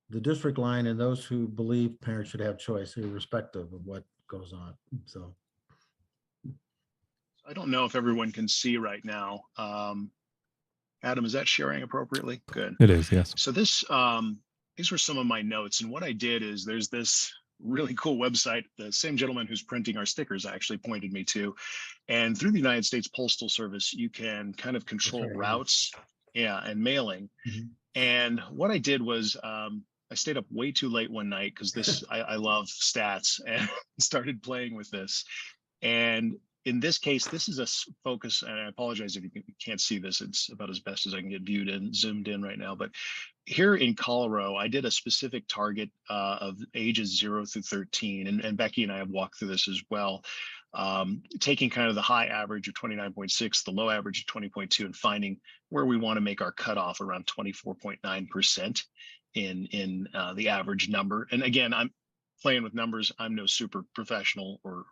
the district line and those who believe parents should have choice irrespective of what goes on. So I don't know if everyone can see right now. Adam, is that sharing appropriately? Good. It is, yes. So this, these were some of my notes. And what I did is there's this really cool website, the same gentleman who's printing our stickers actually pointed me to. And through the United States Postal Service, you can kind of control routes, and mailing. Mhm. And what I did was I stayed up way too late one night because this, I love stats, and started playing with this. And in this case, this is a focus, and I apologize if you can't see this. It's about as best as I can get viewed and zoomed in right now. But here in Colorado, I did a specific target of ages 0 through 13. And Becky and I have walked through this as well, taking kind of the high average of 29.6, the low average of 20.2, and finding where we want to make our cutoff around 24.9% in the average number. And again, I'm playing with numbers. I'm no super professional or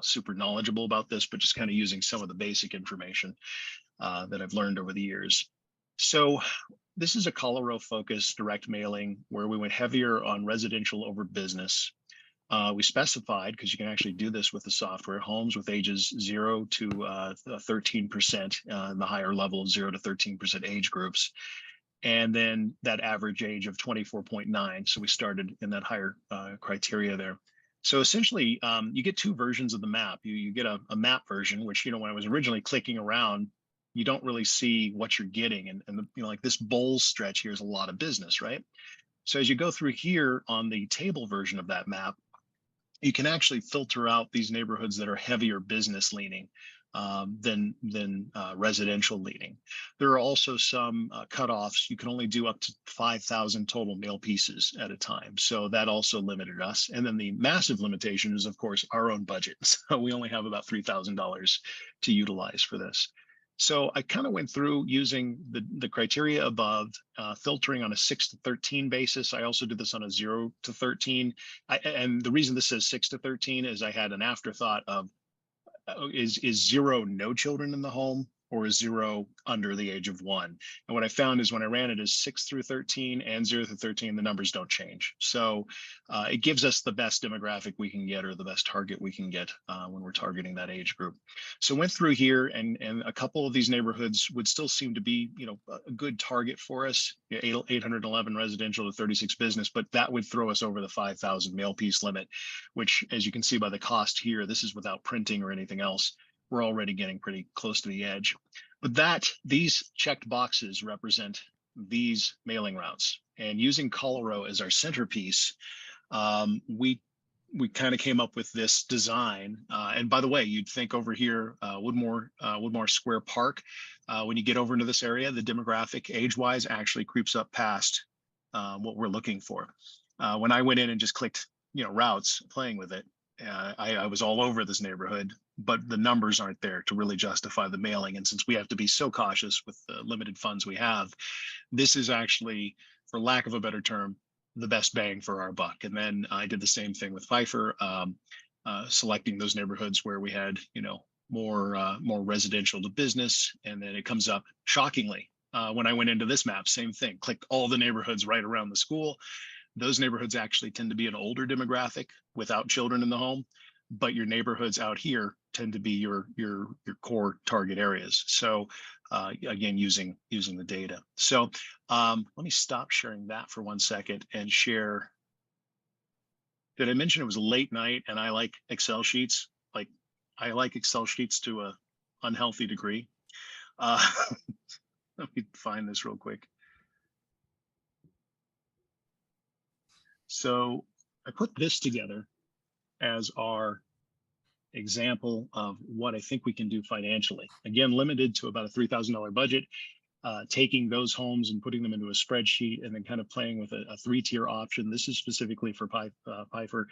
super knowledgeable about this, but just kind of using some of the basic information that I've learned over the years. So this is a Colorado focused direct mailing where we went heavier on residential over business. We specified, because you can actually do this with the software, homes with ages 0 to 13%, in the higher level of 0 to 13% age groups. And then that average age of 24.9. So we started in that higher criteria there. So essentially, you get two versions of the map. You get a map version, which, when I was originally clicking around, you don't really see what you're getting. And like this bowl stretch here is a lot of business, right? So as you go through here on the table version of that map, you can actually filter out these neighborhoods that are heavier business leaning than residential leaning. There are also some cutoffs. You can only do up to 5,000 total mail pieces at a time. So that also limited us. And then the massive limitation is, of course, our own budget. So we only have about $3,000 to utilize for this. So I kind of went through using the criteria above, filtering on a 6 to 13 basis. I also did this on a 0 to 13. And the reason this says 6 to 13 is I had an afterthought of, is 0 no children in the home, or is 0 under the age of 1? And what I found is when I ran it as 6 through 13 and 0 through 13, the numbers don't change. So it gives us the best demographic we can get, or the best target we can get when we're targeting that age group. So went through here, and a couple of these neighborhoods would still seem to be, a good target for us. 811 residential to 36 business, but that would throw us over the 5,000 mail piece limit, which, as you can see by the cost here, this is without printing or anything else. we're already getting pretty close to the edge. But these checked boxes represent these mailing routes. And using Colorado as our centerpiece, we kind of came up with this design. And by the way, you'd think over here, Woodmore Square Park, when you get over into this area, the demographic age-wise actually creeps up past what we're looking for. When I went in and just clicked, routes, playing with it, I was all over this neighborhood, but the numbers aren't there to really justify the mailing. And since we have to be so cautious with the limited funds we have, this is actually, for lack of a better term, the best bang for our buck. And then I did the same thing with Pfeiffer, selecting those neighborhoods where we had, more residential to business. And then it comes up shockingly. When I went into this map, same thing, clicked all the neighborhoods right around the school. Those neighborhoods actually tend to be an older demographic without children in the home, but your neighborhoods out here tend to be your core target areas. So again, using the data. So let me stop sharing that for 1 second and share. Did I mention it was a late night and I like Excel sheets? Like, I like Excel sheets to a unhealthy degree. Let me find this real quick. So I put this together as our example of what I think we can do financially. Again, limited to about a $3,000 budget, taking those homes and putting them into a spreadsheet and then kind of playing with a 3-tier option. This is specifically for Pfeiffer.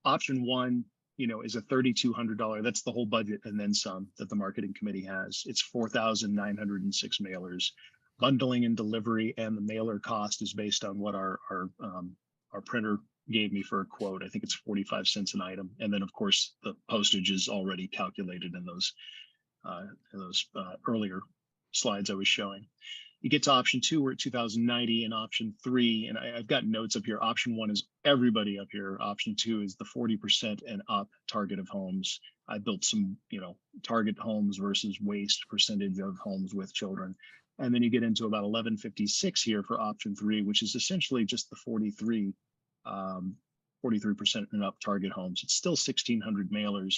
Option 1, is a $3,200. That's the whole budget and then some that the marketing committee has. It's 4,906 mailers. Bundling and delivery and the mailer cost is based on what our printer gave me for a quote. I think it's 45 cents an item. And then of course the postage is already calculated in those earlier slides I was showing. You get to option 2, we're at 2,090, and option 3, and I've got notes up here. Option 1 is everybody up here. Option 2 is the 40% and up target of homes. I built some, target homes versus waste percentage of homes with children. And then you get into about 1156 here for option 3, which is essentially just the 43% and up target homes. It's still 1,600 mailers.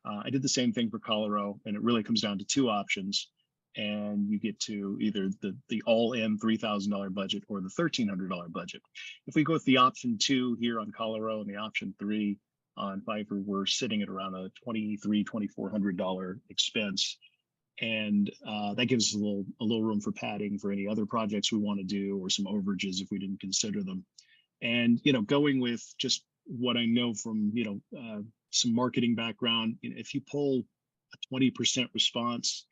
I did the same thing for Colorado, and it really comes down to 2 options. And you get to either the all-in $3,000 budget or the $1,300 budget. If we go with the option 2 here on Colorado and the option 3 on Pfeiffer, we're sitting at around a $2,400 expense. And that gives us a little room for padding for any other projects we want to do, or some overages if we didn't consider them. And going with just what I know from some marketing background, if you pull a 20% response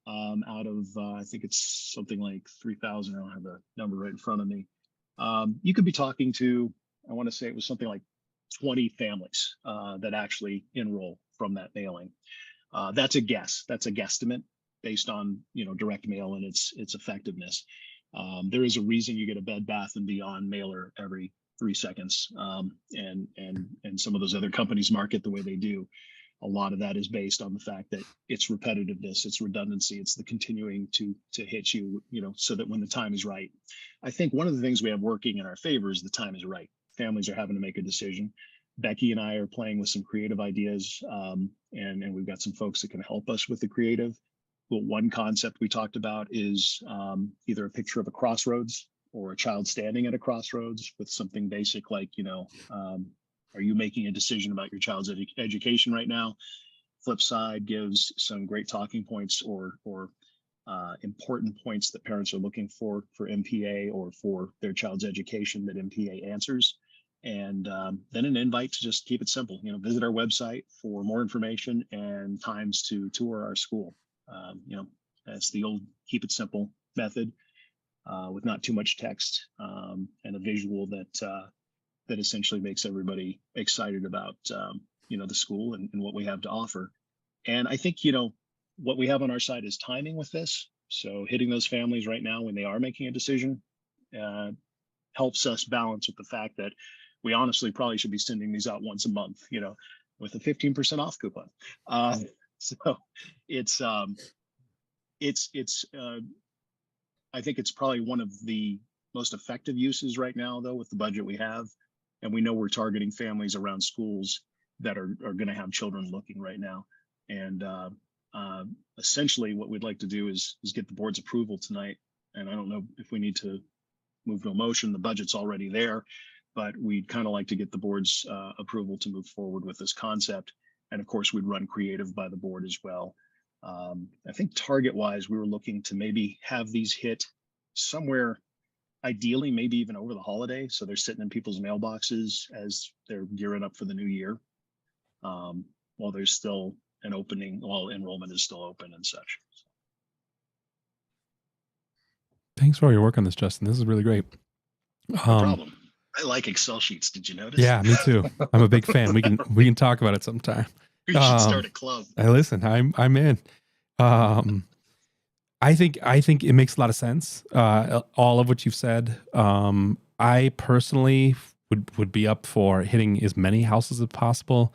out of I think it's something like 3,000. I don't have the number right in front of me. You could be talking to, I want to say it was something like 20 families that actually enroll from that mailing. That's a guess. That's a guesstimate based on direct mail and its effectiveness. There is a reason you get a Bed Bath and Beyond mailer every 3 seconds, and some of those other companies market the way they do. A lot of that is based on the fact that it's repetitiveness, it's redundancy, it's the continuing to hit you, so that when the time is right. I think one of the things we have working in our favor is the time is right. Families are having to make a decision. Becky and I are playing with some creative ideas, and we've got some folks that can help us with the creative. But one concept we talked about is either a picture of a crossroads or a child standing at a crossroads with something basic like, are you making a decision about your child's education right now? Flip side gives some great talking points or important points that parents are looking for MPA or for their child's education that MPA answers. And then an invite to just keep it simple. Visit our website for more information and times to tour our school. That's the old keep it simple method with not too much text and a visual that essentially makes everybody excited about the school and what we have to offer. And I think what we have on our side is timing with this. So hitting those families right now when they are making a decision helps us balance with the fact that we honestly probably should be sending these out once a month, with a 15% off coupon. So it's I think it's probably one of the most effective uses right now, though, with the budget we have. And we know we're targeting families around schools. that are going to have children looking right now. And essentially what we'd like to do is get the board's approval tonight. And I don't know if we need to move to a motion. The budget's already there, but we'd kind of like to get the board's approval to move forward with this concept. And of course, we'd run creative by the board as well. I think target wise, we were looking to maybe have these hit somewhere, ideally, maybe even over the holiday. So they're sitting in people's mailboxes as they're gearing up for the new year. While there's still an opening, while enrollment is still open and such. Thanks for all your work on this, Justin. This is really great. No problem. I like Excel sheets. Did you notice? Yeah, me too. I'm a big fan. We can talk about it sometime. We should start a club. Listen, I'm in. I think it makes a lot of sense. All of what you've said. I personally would be up for hitting as many houses as possible.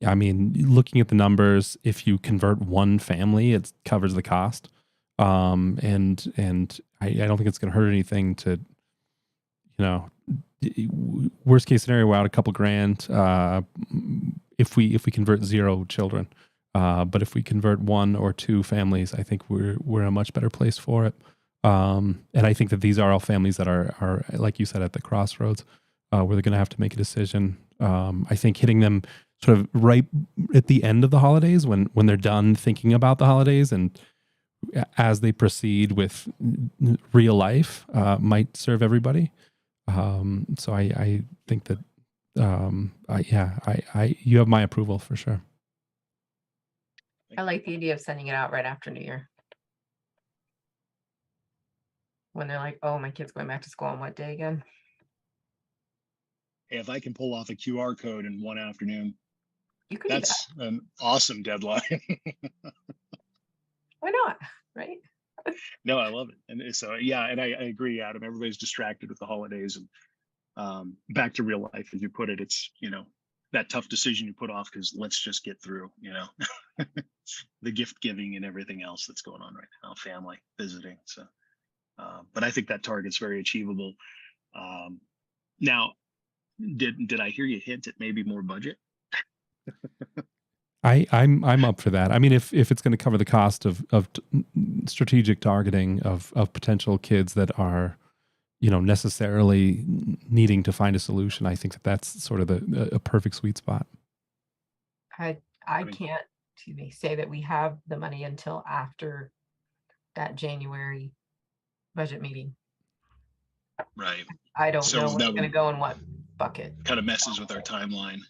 I mean, looking at the numbers, if you convert one family, it covers the cost. And I don't think it's going to hurt anything to, worst case scenario, we're out a couple grand. If we convert 0 children, but if we convert 1 or 2 families, I think we're in a much better place for it. And I think that these are all families that are like you said, at the crossroads, where they're going to have to make a decision. I think hitting them sort of right at the end of the holidays, when they're done thinking about the holidays and as they proceed with real life, might serve everybody. So I think that, you have my approval for sure. I like the idea of sending it out right after New Year. When they're like, oh, my kid's going back to school on what day again? If I can pull off a QR code in one afternoon, You could that's an awesome deadline. Why not? Right? No, I love it. And so, yeah, and I agree, Adam. Everybody's distracted with the holidays and back to real life, as you put it. It's, that tough decision you put off because let's just get through, the gift giving and everything else that's going on right now, family visiting. So, but I think that target's very achievable. Now, did I hear you hint at maybe more budget? I'm up for that. I mean, if it's going to cover the cost of strategic targeting of potential kids that are, necessarily needing to find a solution, I think that's sort of a perfect sweet spot. I can't say that we have the money until after that January budget meeting. Right. I don't So know what's that going to go in what bucket. kind of messes with our timeline.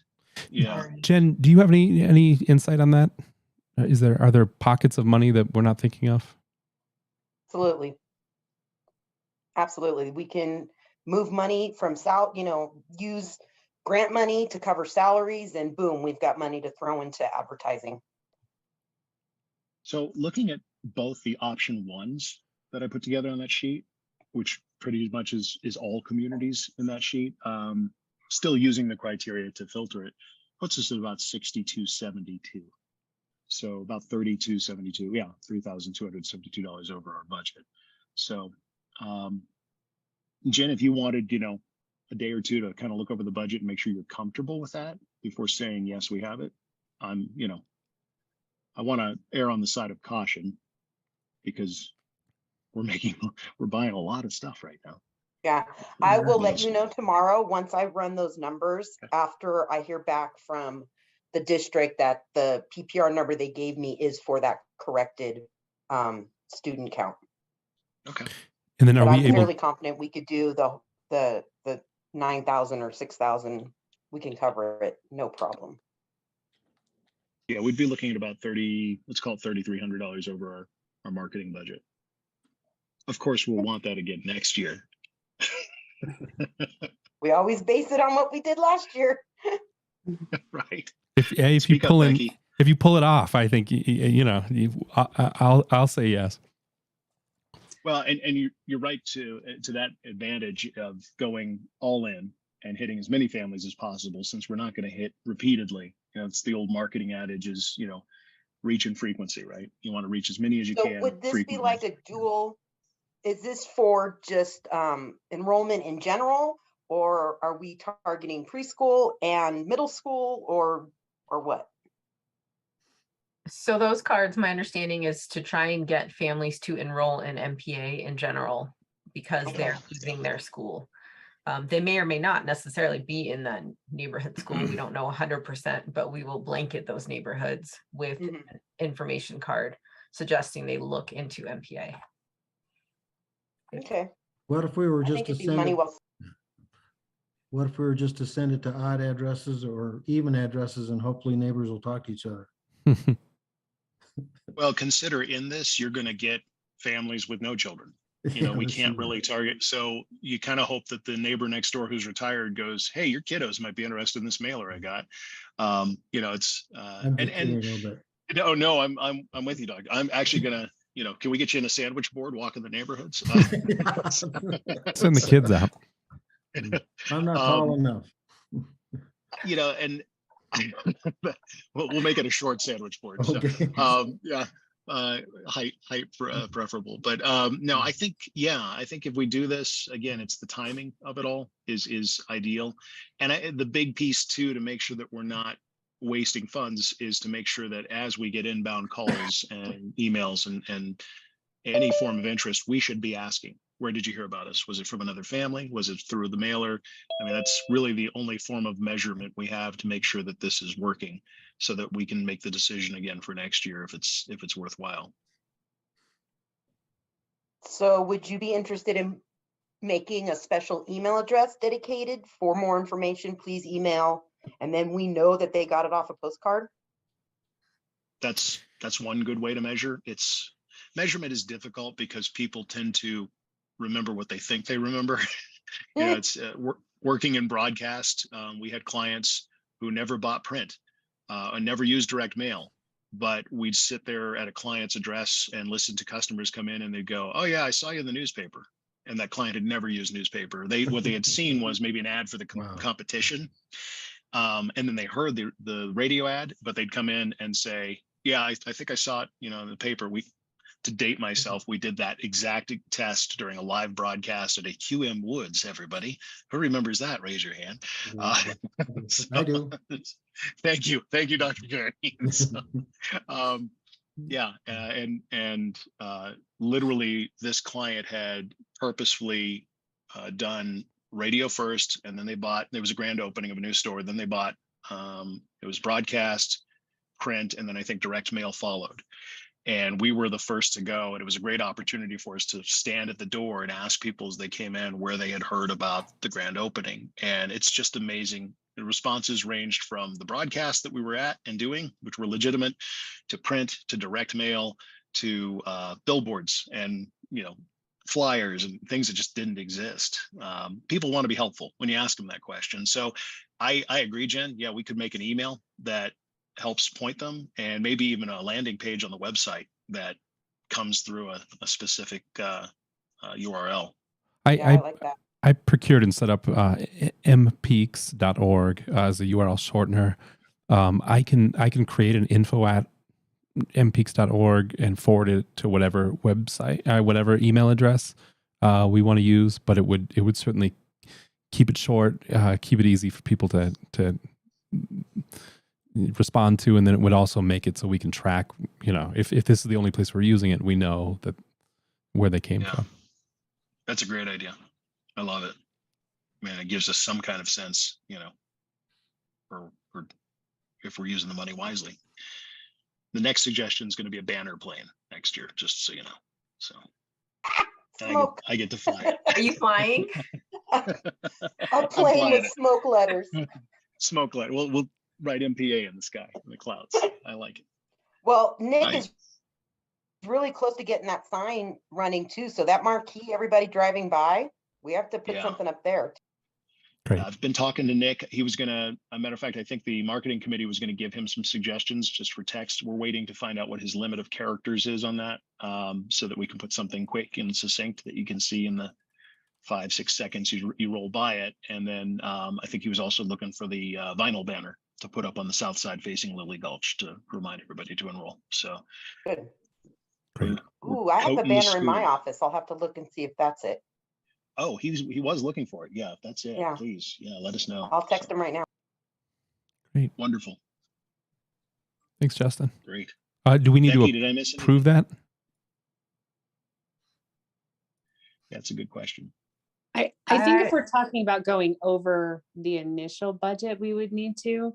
Yeah. Jen, do you have any insight on that? Are there pockets of money that we're not thinking of? Absolutely. We can move money from use grant money to cover salaries, and boom, we've got money to throw into advertising. So looking at both the option ones that I put together on that sheet, which pretty much is all communities in that sheet, still using the criteria to filter it, puts us at about 6272. So about 3272, yeah, $3,272 over our budget. So Jen, if you wanted, a day or two to kind of look over the budget and make sure you're comfortable with that before saying, yes, we have it. I want to err on the side of caution because we're buying a lot of stuff right now. Yeah, I will let you know tomorrow once I run those numbers after I hear back from the district that the PPR number they gave me is for that corrected student count. Okay. And then I'm fairly confident we could do the 9,000 or 6,000. We can cover it, no problem. Yeah, we'd be looking at about let's call it $3,300 over our marketing budget. Of course, we'll want that again next year. We always base it on what we did last year. Right. If you pull it off, I think I'll say yes. Well, and you're right to that advantage of going all in and hitting as many families as possible, since we're not going to hit repeatedly. It's the old marketing adage is, reach and frequency, right? You want to reach as many as you can. Would this be like a dual? Is this for just enrollment in general, or are we targeting preschool and middle school, or or what? So those cards, my understanding is to try and get families to enroll in MPA in general because they're using their school. They may or may not necessarily be in that neighborhood school. We don't know 100%, but we will blanket those neighborhoods with an information card suggesting they look into MPA. Okay. What if we were I just think to it'd be send money it, well. what if we were just to send it to odd addresses or even addresses and hopefully neighbors will talk to each other? Well, consider in this, you're going to get families with no children. You know, Yeah, we that's can't true. really target. So you kind of hope that the neighbor next door who's retired goes, hey, your kiddos might be interested in this mailer I got. You know, it's I'm just kidding a little bit. no, I'm with you, Doug. I'm actually gonna, you know, can we get you in a sandwich board walking the neighborhoods? Send the kids out. I'm not tall enough. You know, and we'll make it a short sandwich board. So, Okay. yeah, height preferable. But no, I think if we do this again, it's the timing of it all is ideal, and the big piece too to make sure that we're not wasting funds is to make sure that as we get inbound calls and emails and any form of interest, we should be asking, where did you hear about us? Was it from another family? Was it through the mailer? I mean, that's really the only form of measurement we have to make sure that this is working so that we can make the decision again for next year if it's worthwhile. So would you be interested in making a special email address dedicated for more information? Please email. And then we know that they got it off a postcard. That's one good way to measure. Measurement is difficult because people tend to remember what they think they remember. You know, it's working in broadcast. We had clients who never bought print and never used direct mail, but we'd sit there at a client's address and listen to customers come in and they'd go, oh yeah, I saw you in the newspaper. And that client had never used newspaper. What they had seen was maybe an ad for the competition. And then they heard the radio ad, but they'd come in and say, yeah, I think I saw it, you know, in the paper. To date myself, we did that exact test during a live broadcast at a QM Woods, everybody. Who remembers that? Raise your hand. I do. Thank you, Dr. Gurney. So, yeah, and literally this client had purposefully done radio first, and then there was a grand opening of a new store. Then they bought, it was broadcast, print, and then I think direct mail followed. And we were the first to go. And it was a great opportunity for us to stand at the door and ask people as they came in where they had heard about the grand opening. And it's just amazing. The responses ranged from the broadcast that we were at and doing, which were legitimate, to print, to direct mail, to billboards and, you know, flyers and things that just didn't exist. People want to be helpful when you ask them that question. So I agree, Jen. Yeah, we could make an email that helps point them, and maybe even a landing page on the website that comes through a specific URL. I like that. I procured and set up mpeaks.org as a URL shortener. I can create an info at mpeaks.org and forward it to whatever website, whatever email address we want to use. But it would certainly keep it short, keep it easy for people to respond to, and then it would also make it so we can track, you know, if this is the only place we're using it, we know that where they came from. That's a great idea. I love it. Man, it gives us some kind of sense, you know, or if we're using the money wisely. The next suggestion is going to be a banner plane next year, just so you know. So I get to fly. Are you flying? A plane with smoke letters. Smoke letter. We'll write MPA in the sky, in the clouds. I like it. Well, Nick is really close to getting that sign running too. So that marquee, everybody driving by, we have to put something up there. Great. I've been talking to Nick. He was a matter of fact, I think the marketing committee was going to give him some suggestions just for text. We're waiting to find out what his limit of characters is on that, so that we can put something quick and succinct that you can see in the 5-6 seconds you roll by it. And then I think he was also looking for the vinyl banner to put up on the south side facing Lily Gulch to remind everybody to enroll. So good. Great. Ooh, I have a banner in my office. I'll have to look and see if that's it. Oh, he was looking for it. Yeah, if that's it, Yeah. please. Yeah, let us know. I'll text him right now. Great. Wonderful. Thanks, Justin. Great. Do we need Becky, to did I miss anything? approve that? That's a good question. I think if we're talking about going over the initial budget, we would need to.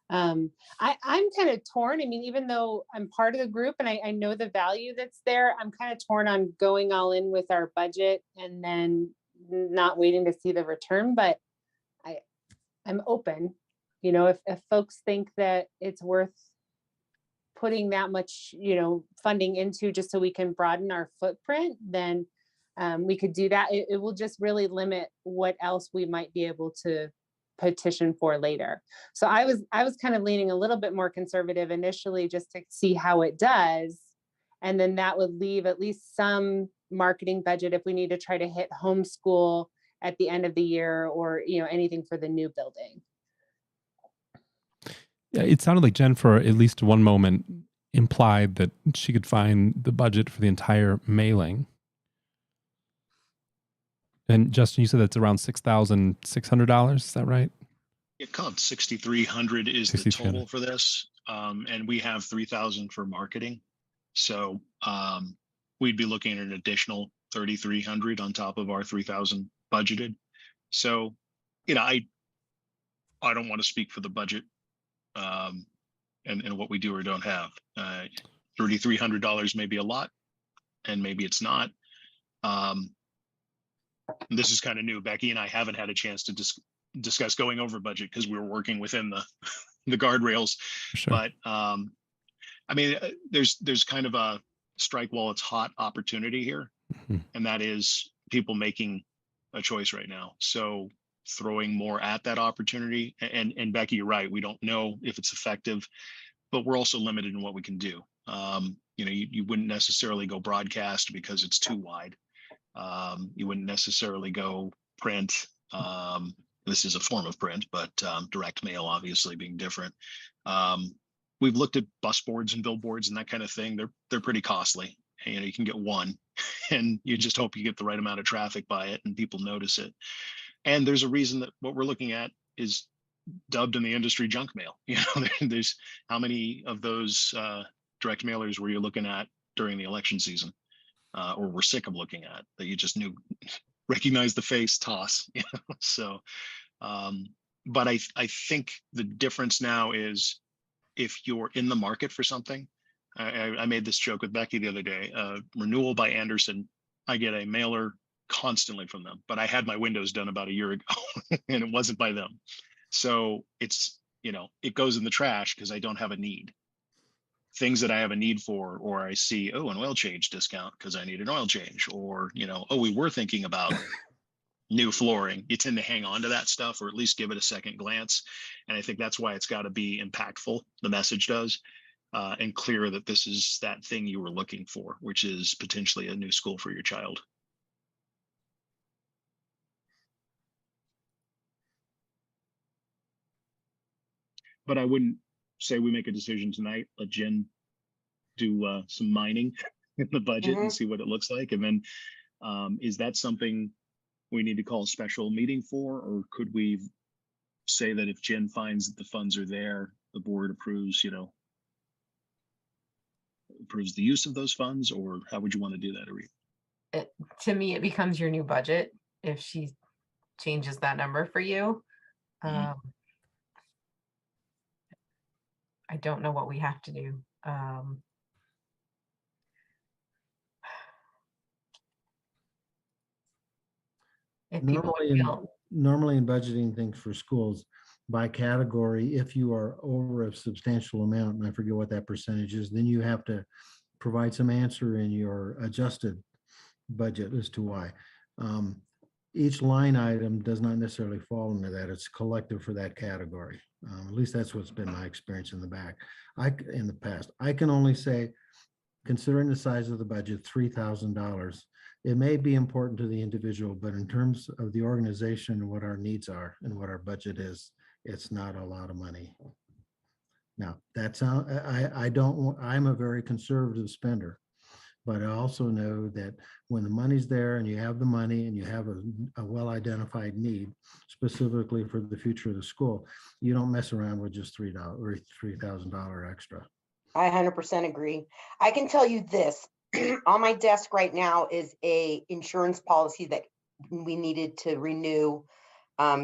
I'm kind of torn. I mean, even though I'm part of the group and I know the value that's there, I'm kind of torn on going all in with our budget and then not waiting to see the return. But I'm open, you know, if folks think that it's worth putting that much, you know, funding into just so we can broaden our footprint, then we could do that. It will just really limit what else we might be able to petition for later. So I was kind of leaning a little bit more conservative initially just to see how it does. And then that would leave at least some marketing budget if we need to try to hit homeschool at the end of the year or, you know, anything for the new building. Yeah, it sounded like Jen, for at least one moment, implied that she could find the budget for the entire mailing. And Justin, you said that's around $6,600. Is that right? It comes 6,300 is the 6,300. total for this. And we have 3,000 for marketing. So we'd be looking at an additional 3,300 on top of our 3,000 budgeted. So, you know, I don't want to speak for the budget and what we do or don't have. $3,300 may be a lot, and maybe it's not. This is kind of new. Becky and I haven't had a chance to discuss going over budget because we were working within the guardrails. Sure. But I mean, there's kind of a strike while it's hot opportunity here, and that is people making a choice right now. So throwing more at that opportunity, and Becky, you're right. We don't know if it's effective, but we're also limited in what we can do. You know, you wouldn't necessarily go broadcast because it's too wide. You wouldn't necessarily go print. This is a form of print, but direct mail obviously being different. We've looked at bus boards and billboards and that kind of thing. They're pretty costly. You know, you can get one and you just hope you get the right amount of traffic by it and people notice it. And there's a reason that what we're looking at is dubbed in the industry junk mail. You know, there's how many of those direct mailers were you looking at during the election season? Or were sick of looking at that you just knew, recognize the face, toss. You know? So, but I think the difference now is if you're in the market for something. I made this joke with Becky the other day. Renewal by Anderson, I get a mailer constantly from them, but I had my windows done about a year ago and it wasn't by them. So it's, you know, it goes in the trash because I don't have a need. Things that I have a need for, or I see, oh, an oil change discount because I need an oil change, or, you know, oh, we were thinking about new flooring. You tend to hang on to that stuff, or at least give it a second glance. And I think that's why it's got to be impactful. The message does, and clear that this is that thing you were looking for, which is potentially a new school for your child. But I wouldn't say we make a decision tonight. Let Jen do some mining in the budget and see what it looks like. And then is that something we need to call a special meeting for, or could we say that if Jen finds that the funds are there, the board approves, you know, approves the use of those funds, or how would you want to do that, Aretha? To me, it becomes your new budget if she changes that number for you. I don't know what we have to do. If people Normally in budgeting things for schools by category, if you are over a substantial amount, and I forget what that percentage is, then you have to provide some answer in your adjusted budget as to why. Each line item does not necessarily fall into that. It's collective for that category. At least that's what's been my experience in the past. I can only say, considering the size of the budget, $3,000, it may be important to the individual, but in terms of the organization and what our needs are and what our budget is, it's not a lot of money. Now, that's how I'm a very conservative spender, but I also know that when the money's there and you have the money and you have a well-identified need specifically for the future of the school, you don't mess around with just $3,000 extra. I 100% agree. I can tell you this, on my desk right now is a insurance policy that we needed to renew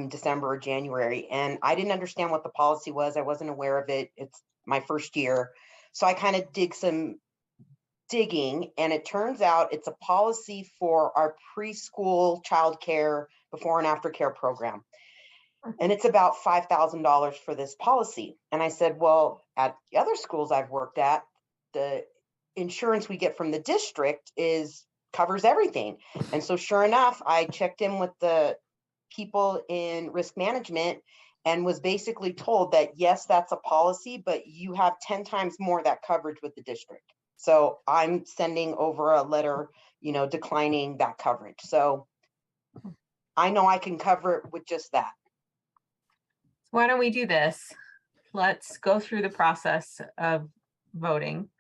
December or January. And I didn't understand what the policy was. I wasn't aware of it. It's my first year. So I kind of did some digging, and it turns out it's a policy for our preschool childcare before and after care program. And it's about $5,000 for this policy. And I said, well, at the other schools I've worked at, the insurance we get from the district covers everything. And so sure enough, I checked in with the people in risk management and was basically told that, yes, that's a policy, but you have 10 times more of that coverage with the district. So I'm sending over a letter, declining that coverage. So I know I can cover it with just that. Why don't we do this? Let's go through the process of voting.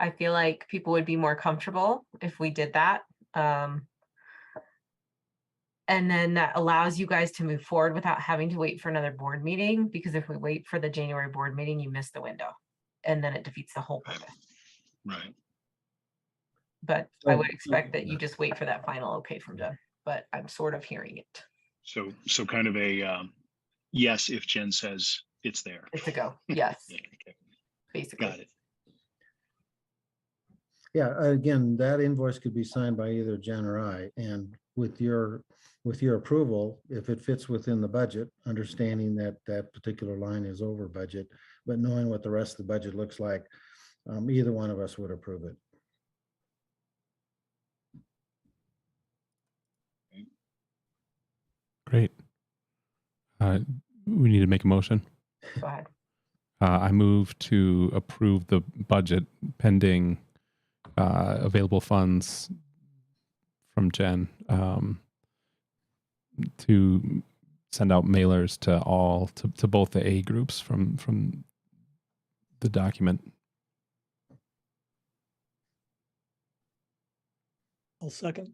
I feel like people would be more comfortable if we did that. And then that allows you guys to move forward without having to wait for another board meeting, because if we wait for the January board meeting, you miss the window and then it defeats the whole purpose. Right. But I would expect that you just wait for that final okay from Jen, but I'm sort of hearing it. So kind of a yes, if Jen says it's there. It's a go. Yes. Yeah, okay. Basically. Got it. Yeah, again, that invoice could be signed by either Jen or I, and with your approval, if it fits within the budget, understanding that that particular line is over budget, but knowing what the rest of the budget looks like, either one of us would approve it. Great. We need to make a motion. Go ahead. I move to approve the budget pending available funds from Jen to send out mailers to both the A groups from the document. I'll second.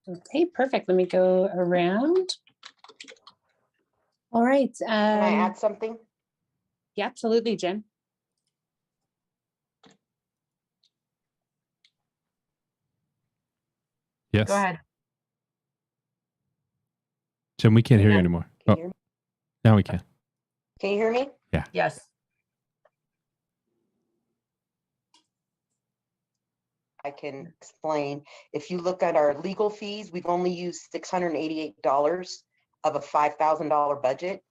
Okay, perfect. Let me go around. All right. Can I add something? Yeah, absolutely, Jen. Yes. Go ahead. Jim, we can't hear you Now- anymore. Can Oh, you hear me? now we can. Can you hear me? Yes. I can explain. If you look at our legal fees, we've only used $688 of a $5,000 budget.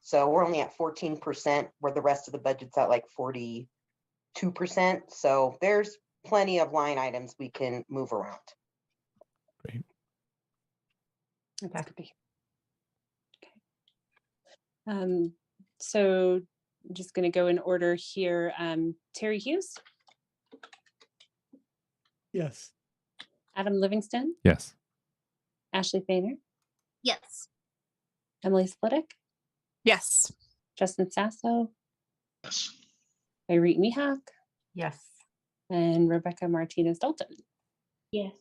So we're only at 14%, where the rest of the budget's at like 42%. So there's plenty of line items we can move around. Great. That could be. Okay. So I'm just going to go in order here. Terry Hughes, Yes. Adam Livingston, Yes. Ashley Fainer, Yes. Emily Splittick, Yes. Justin Sasso, Yes. Irene Mihak, Yes. and Rebecca Martinez Dalton. Yes.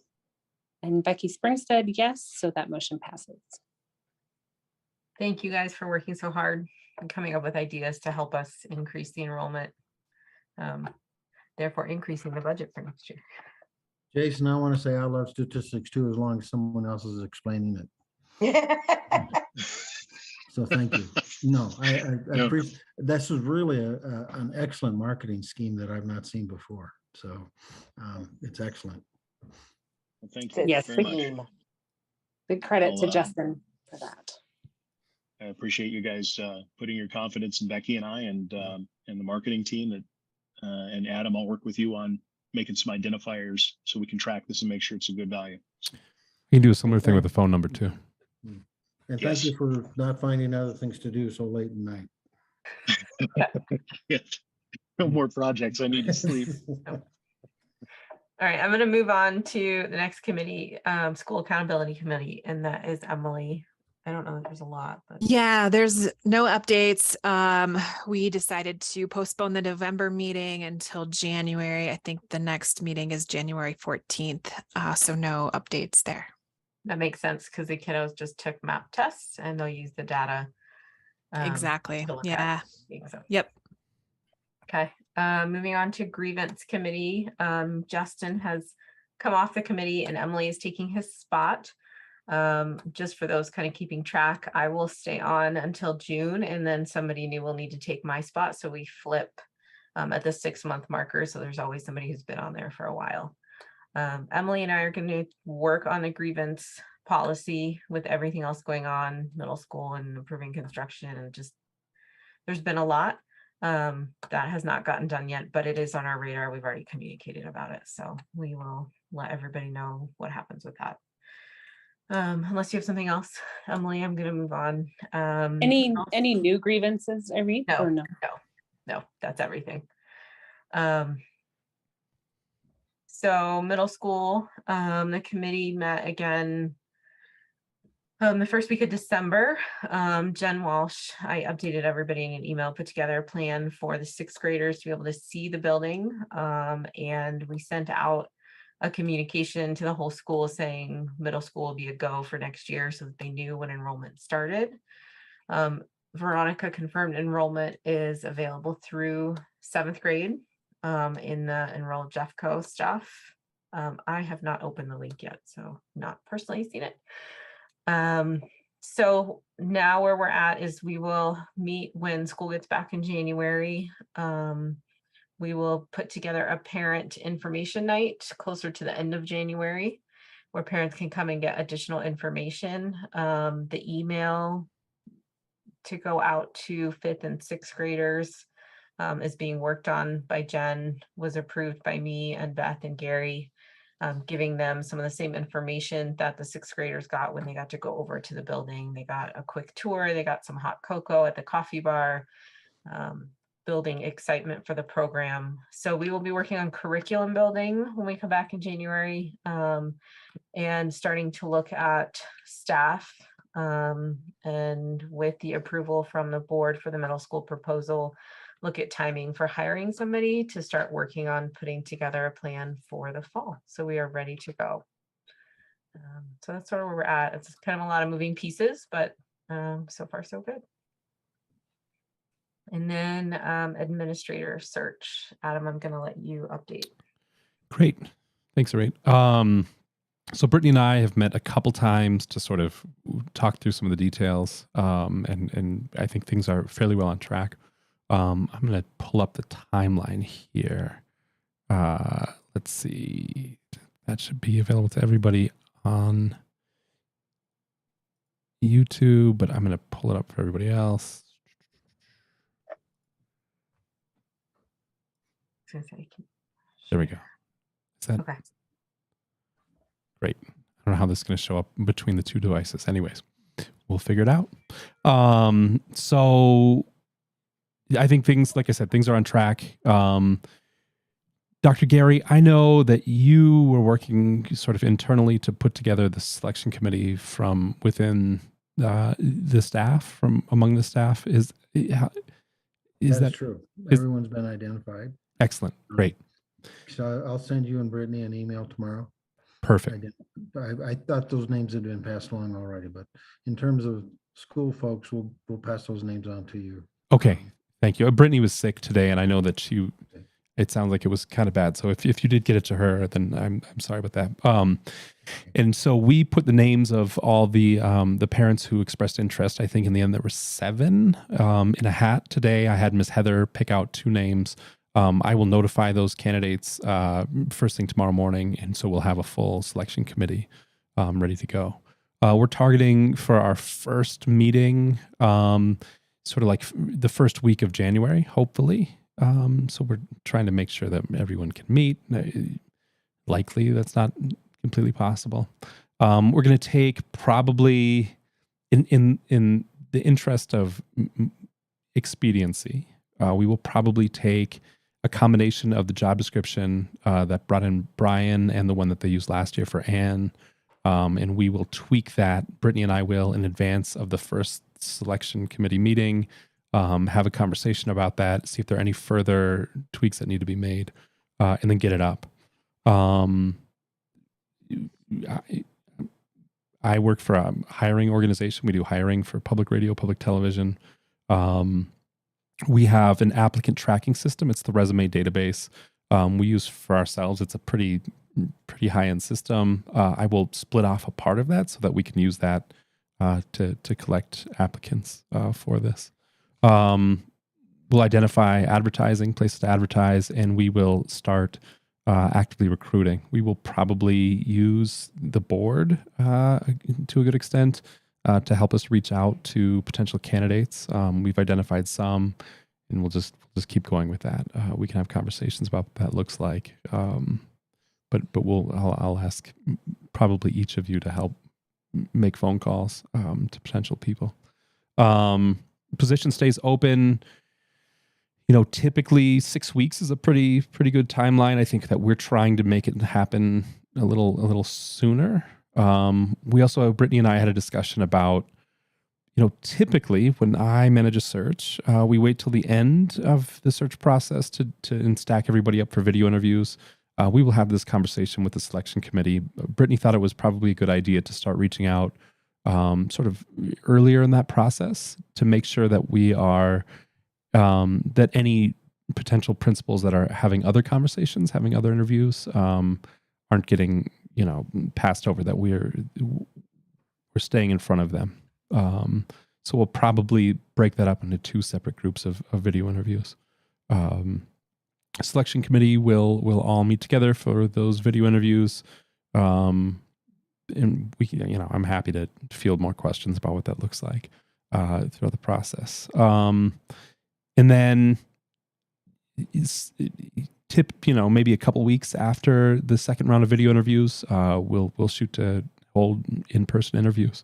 And Becky Springstead, yes. So that motion passes. Thank you guys for working so hard and coming up with ideas to help us increase the enrollment. Therefore increasing the budget for next year. Jason, I want to say I love statistics too, as long as someone else is explaining it. So thank you. No, I No. appreciate, this is really an excellent marketing scheme that I've not seen before. So it's excellent. Well, thank It's you a Yes, very thank much. Big credit to I'll, Justin for that. I appreciate you guys putting your confidence in Becky and I and the marketing team that and Adam. I'll work with you on making some identifiers so we can track this and make sure it's a good value. You can do a similar thing with the phone number too. And thank Yes. you for not finding other things to do so late at night. No more projects. I need to sleep. All right, I'm going to move on to the next committee, School Accountability Committee, and that is Emily. I don't know if there's a lot, but Yeah, there's no updates. We decided to postpone the November meeting until January. I think the next meeting is January 14th. So no updates there. that makes sense because the kiddos just took MAP tests and they'll use the data Exactly. to look at. Yeah. So, Yep. okay, moving on to grievance committee. Justin has come off the committee and Emily is taking his spot. Just for those kind of keeping track, I will stay on until June and then somebody new will need to take my spot. So we flip at the 6-month marker. So there's always somebody who's been on there for a while. Emily and I are going to work on the grievance policy with everything else going on, middle school and improving construction, and just there's been a lot that has not gotten done yet, but it is on our radar. We've already communicated about it, so we will let everybody know what happens with that. Unless you have something else, Emily, I'm going to move on. Any new grievances, Irene? No, Or no? no, that's everything. So middle school, the committee met again the first week of December. Jen Walsh, I updated everybody in an email, put together a plan for the 6th graders to be able to see the building. And we sent out a communication to the whole school saying middle school will be a go for next year so that they knew when enrollment started. Veronica confirmed enrollment is available through 7th grade in the Enroll Jeffco stuff. I have not opened the link yet, so not personally seen it. So now where we're at is we will meet when school gets back in January. We will put together a parent information night closer to the end of January where parents can come and get additional information. The email to go out to 5th and 6th graders is being worked on by Jen, was approved by me and Beth and Gary, giving them some of the same information that the 6th graders got when they got to go over to the building. They got a quick tour, they got some hot cocoa at the coffee bar, building excitement for the program. So we will be working on curriculum building when we come back in January, and starting to look at staff, and with the approval from the board for the middle school proposal, look at timing for hiring somebody to start working on putting together a plan for the fall. So we are ready to go. So that's sort of where we're at. It's kind of a lot of moving pieces, but so far so good. And then administrator search. Adam, I'm going to let you update. Great. Thanks, Irene. So Brittany and I have met a couple times to sort of talk through some of the details, and I think things are fairly well on track. I'm going to pull up the timeline here. Let's see. That should be available to everybody on YouTube, but I'm going to pull it up for everybody else. There we go. Is that okay? Great. I don't know how this is going to show up between the two devices. Anyways, we'll figure it out. So I think things, like I said, things are on track. Dr. Gary, I know that you were working sort of internally to put together the selection committee from within the staff, from among the staff. Is that true? Everyone's been identified. Excellent. Great. So I'll send you and Brittany an email tomorrow. Perfect. I thought those names had been passed along already, but in terms of school folks, we'll pass those names on to you. Okay. Thank you. Brittany was sick today, and I know that it sounds like it was kind of bad. So if you did get it to her, then I'm sorry about that. And so we put the names of all the parents who expressed interest. I think in the end there were 7 in a hat today. I had Miss Heather pick out 2 names. I will notify those candidates first thing tomorrow morning, and so we'll have a full selection committee ready to go. We're targeting for our first meeting, sort of like the first week of January, hopefully. So we're trying to make sure that everyone can meet. Likely that's not completely possible. We're going to take probably in the interest of expediency, we will probably take a combination of the job description that brought in Brian and the one that they used last year for Anne. And we will tweak that. Brittany and I will, in advance of the first selection committee meeting, have a conversation about that, see if there are any further tweaks that need to be made, and then get it up. I work for a hiring organization. We do hiring for public radio, public television. We have an applicant tracking system. It's the resume database we use for ourselves. It's a pretty high-end system. I will split off a part of that so that we can use that to collect applicants for this. We'll identify advertising, places to advertise, and we will start actively recruiting. We will probably use the board to a good extent to help us reach out to potential candidates. We've identified some, and we'll just keep going with that. We can have conversations about what that looks like. But I'll ask probably each of you to help make phone calls to potential people. Position stays open. Typically 6 weeks is a pretty good timeline. I think that we're trying to make it happen a little sooner. We also, Brittany and I had a discussion about, typically when I manage a search, we wait till the end of the search process to stack everybody up for video interviews. We will have this conversation with the selection committee. Brittany thought it was probably a good idea to start reaching out sort of earlier in that process to make sure that we are, that any potential principals that are having other conversations, having other interviews, aren't getting, passed over, that we're staying in front of them. So we'll probably break that up into 2 separate groups of video interviews. Selection committee will all meet together for those video interviews. And we can, I'm happy to field more questions about what that looks like throughout the process. And then maybe a couple weeks after the second round of video interviews, we'll shoot to hold in-person interviews.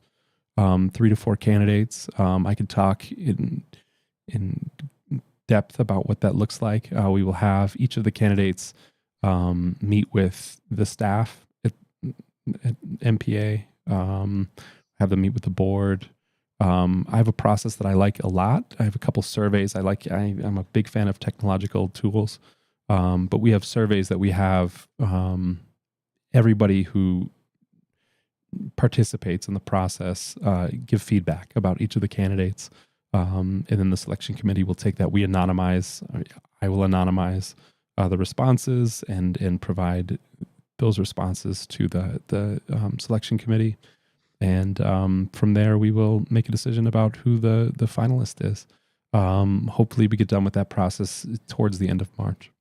3 to 4 candidates. I could talk in depth about what that looks like. We will have each of the candidates meet with the staff at MPA, have them meet with the board. I have a process that I like a lot. I have a couple surveys. I'm a big fan of technological tools, but we have surveys that we have everybody who participates in the process give feedback about each of the candidates. And then the selection committee will take that. I will anonymize the responses and provide those responses to the selection committee. And from there, we will make a decision about who the finalist is. Hopefully we get done with that process towards the end of March.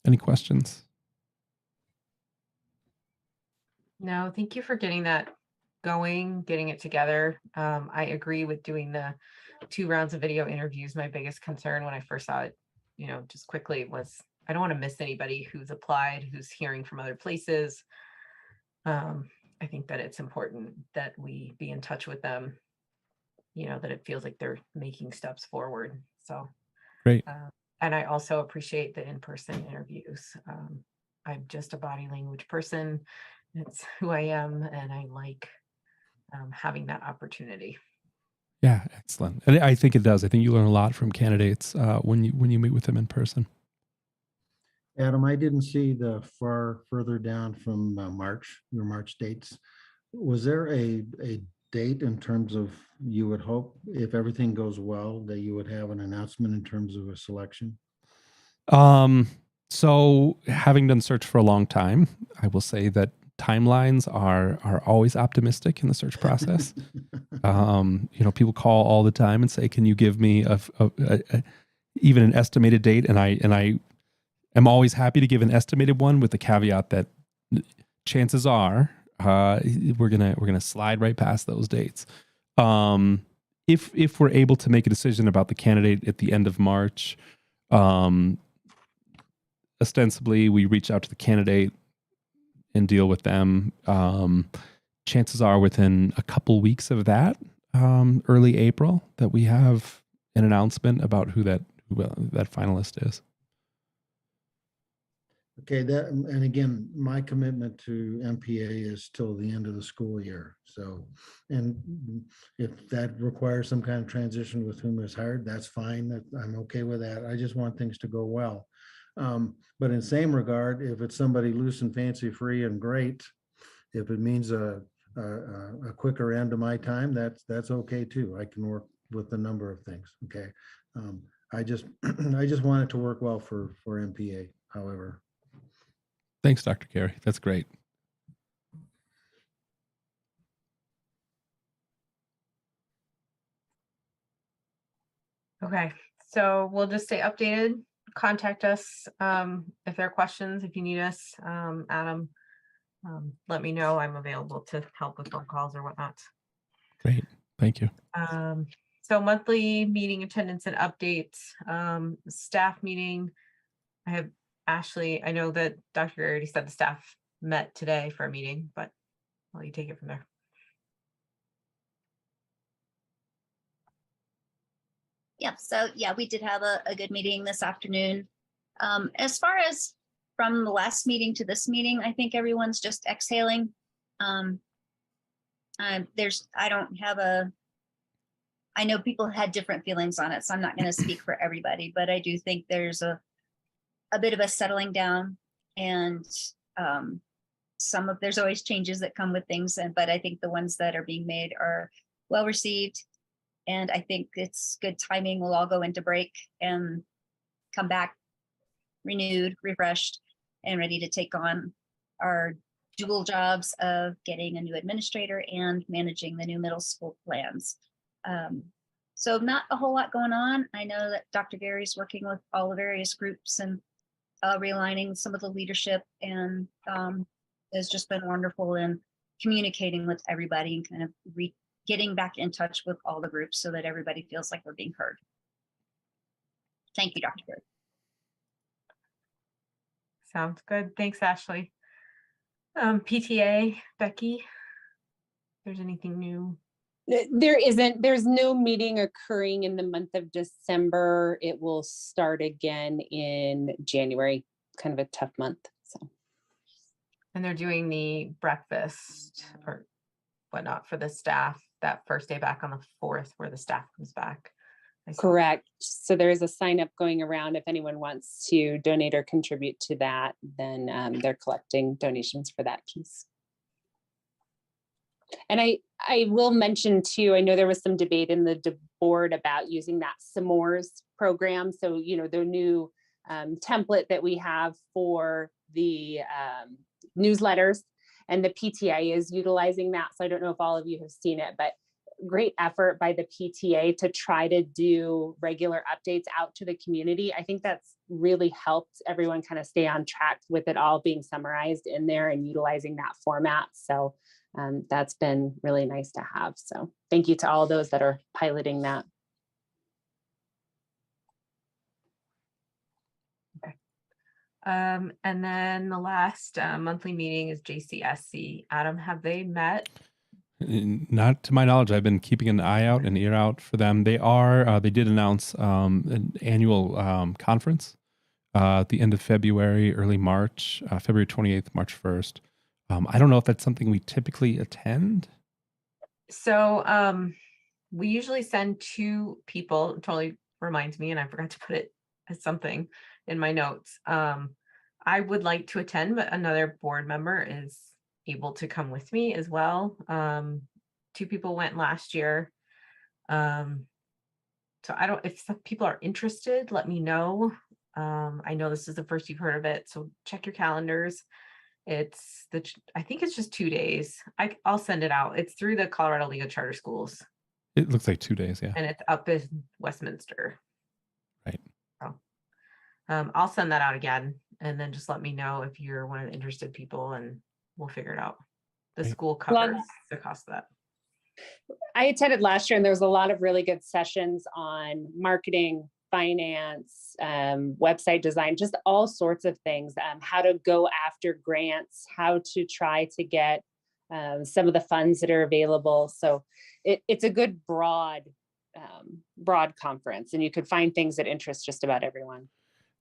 Any questions? No, thank you for getting that going, getting it together. I agree with doing the 2 rounds of video interviews. My biggest concern when I first saw it, just quickly, was I don't want to miss anybody who's applied, who's hearing from other places. I think that it's important that we be in touch with them, that it feels like they're making steps forward. So Great. And I also appreciate the in-person interviews. I'm just a body language person. It's who I am, and I like having that opportunity. Yeah, excellent. And I think it does. I think you learn a lot from candidates when you meet with them in person. Adam, I didn't see the further down from your March dates. Was there a date in terms of, you would hope, if everything goes well, that you would have an announcement in terms of a selection? So having done search for a long time, I will say that timelines are always optimistic in the search process. People call all the time and say, "Can you give me even an estimated date?" And I am always happy to give an estimated one, with the caveat that chances are we're gonna slide right past those dates. If we're able to make a decision about the candidate at the end of March, ostensibly we reach out to the candidate and deal with them. Chances are within a couple weeks of that, early April, that we have an announcement about who that finalist is. Okay, and again, my commitment to MPA is till the end of the school year. So, and if that requires some kind of transition with whom is hired, that's fine. I'm okay with that. I just want things to go well. But in the same regard, if it's somebody loose and fancy free and great, if it means a a quicker end to my time, that's okay too. I can work with a number of things. Okay. I just I just want it to work well for MPA, however. Thanks, Dr. Gary. That's great. Okay, so we'll just stay updated. Contact us if there are questions, if you need us. Adam, let me know. I'm available to help with phone calls or whatnot. Great. Thank you. So monthly meeting attendance and updates, staff meeting. I have Ashley. I know that Dr. Gary already said the staff met today for a meeting, but I'll let you take it from there. Yeah, so yeah, we did have a good meeting this afternoon. As far as from the last meeting to this meeting, I think everyone's just exhaling. I don't have I know people had different feelings on it, so I'm not going to speak for everybody, but I do think there's a bit of a settling down, and there's always changes that come with things, but I think the ones that are being made are well received. And I think it's good timing. We'll all go into break and come back renewed, refreshed, and ready to take on our dual jobs of getting a new administrator and managing the new middle school plans. So not a whole lot going on. I know that Dr. Gary's working with all the various groups and realigning some of the leadership, and has just been wonderful in communicating with everybody and kind of getting back in touch with all the groups so that everybody feels like we're being heard. Thank you, Dr. Gary. Sounds good. Thanks, Ashley. PTA, Becky, if there's anything new. There's no meeting occurring in the month of December. It will start again in January, kind of a tough month. So. And they're doing the breakfast or whatnot for the staff that first day back on the 4th where the staff comes back. Correct. So there is a sign up going around. If anyone wants to donate or contribute to that, then they're collecting donations for that piece. And I will mention too, I know there was some debate in the board about using that s'mores program. So, you know, the new template that we have for the newsletters, and the PTA is utilizing that. So I don't know if all of you have seen it, but great effort by the PTA to try to do regular updates out to the community. I think that's really helped everyone kind of stay on track with it all being summarized in there and utilizing that format. So that's been really nice to have. So thank you to all those that are piloting that. Okay. And then the last monthly meeting is JCSC. Adam, have they met? Not to my knowledge. I've been keeping an eye out, an ear out for them. They did announce an annual conference at the end of February, early March, February 28th, March 1st. I don't know if that's something we typically attend. So we usually send 2 people. It totally reminds me, and I forgot to put it as something in my notes. I would like to attend, but another board member is able to come with me as well. 2 people went last year. So if some people are interested, let me know. I know this is the first you've heard of it, so check your calendars. I think it's just 2 days. I'll send it out. It's through the Colorado League of Charter Schools. It looks like 2 days, yeah. And it's up in Westminster. Right. So, I'll send that out again, and then just let me know if you're one of the interested people, and we'll figure it out. The school covers the cost of that. I attended last year, and there was a lot of really good sessions on marketing, finance, website design, just all sorts of things, how to go after grants, how to try to get some of the funds that are available. So it's a good broad conference, and you could find things that interest just about everyone.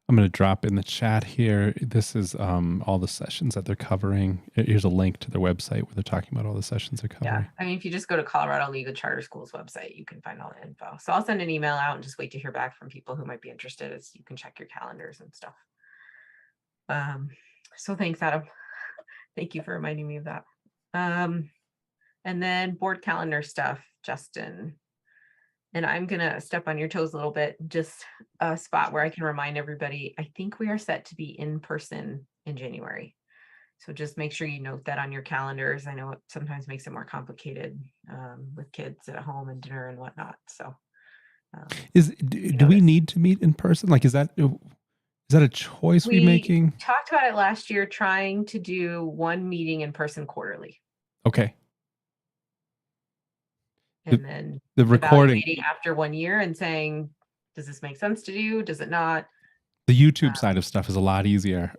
I'm going to drop in the chat here. This is all the sessions that they're covering. Here's a link to their website where they're talking about all the sessions they're covering. Yeah, I mean, if you just go to Colorado League of Charter Schools website, you can find all the info. So I'll send an email out and just wait to hear back from people who might be interested, as you can check your calendars and stuff. So thanks, Adam. Thank you for reminding me of that. And then board calendar stuff, Justin. And I'm gonna step on your toes a little bit, just a spot where I can remind everybody, I think we are set to be in person in January. So just make sure you note that on your calendars. I know it sometimes makes it more complicated with kids at home and dinner and whatnot. So do we need to meet in person? Like, is that a choice we making? Talked about it last year, trying to do one meeting in person quarterly. Okay. And then the recording evaluating after 1 year and saying, does this make sense to do? Does it not? The YouTube side of stuff is a lot easier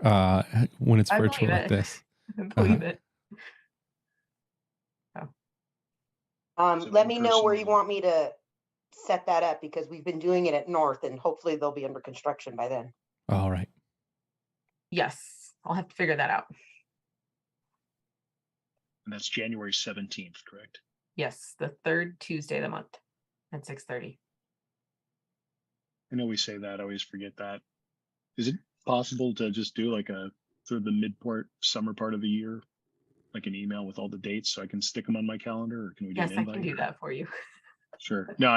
when it's virtual like this. I believe it. Let me know where you want me to set that up, because we've been doing it at North and hopefully they'll be under construction by then. All right. Yes, I'll have to figure that out. And that's January 17th, correct? Yes, the third Tuesday of the month at 6:30. I know we say that, I always forget that. Is it possible to just do like a sort of the summer part of the year, like an email with all the dates so I can stick them on my calendar, or can we do Yes, an I invite? can do that for you. Sure. No,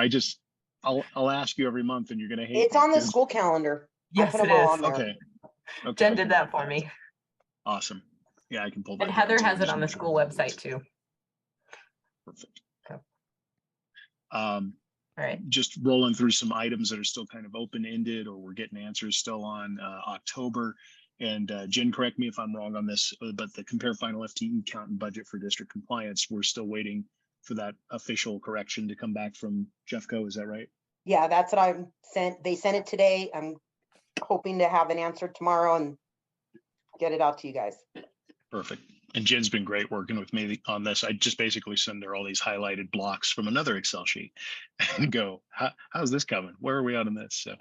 I'll ask you every month and you're gonna hate It's me on the 'cause- school calendar. Yes, I'll put it them all is. on there. Okay. Jen I did can that mark for me. Awesome. Yeah, I can pull that. And down Heather too. has it Just on the make sure school I- website too. Perfect. Okay. All right. Just rolling through some items that are still kind of open-ended, or we're getting answers still on October. And Jen, correct me if I'm wrong on this, but the compare final FTE count and budget for district compliance, we're still waiting for that official correction to come back from Jeffco. Is that right? Yeah, that's what I sent. They sent it today. I'm hoping to have an answer tomorrow and get it out to you guys. Perfect. And Jen's been great working with me on this. I just basically send her all these highlighted blocks from another Excel sheet and go, how's this coming? Where are we at on this? So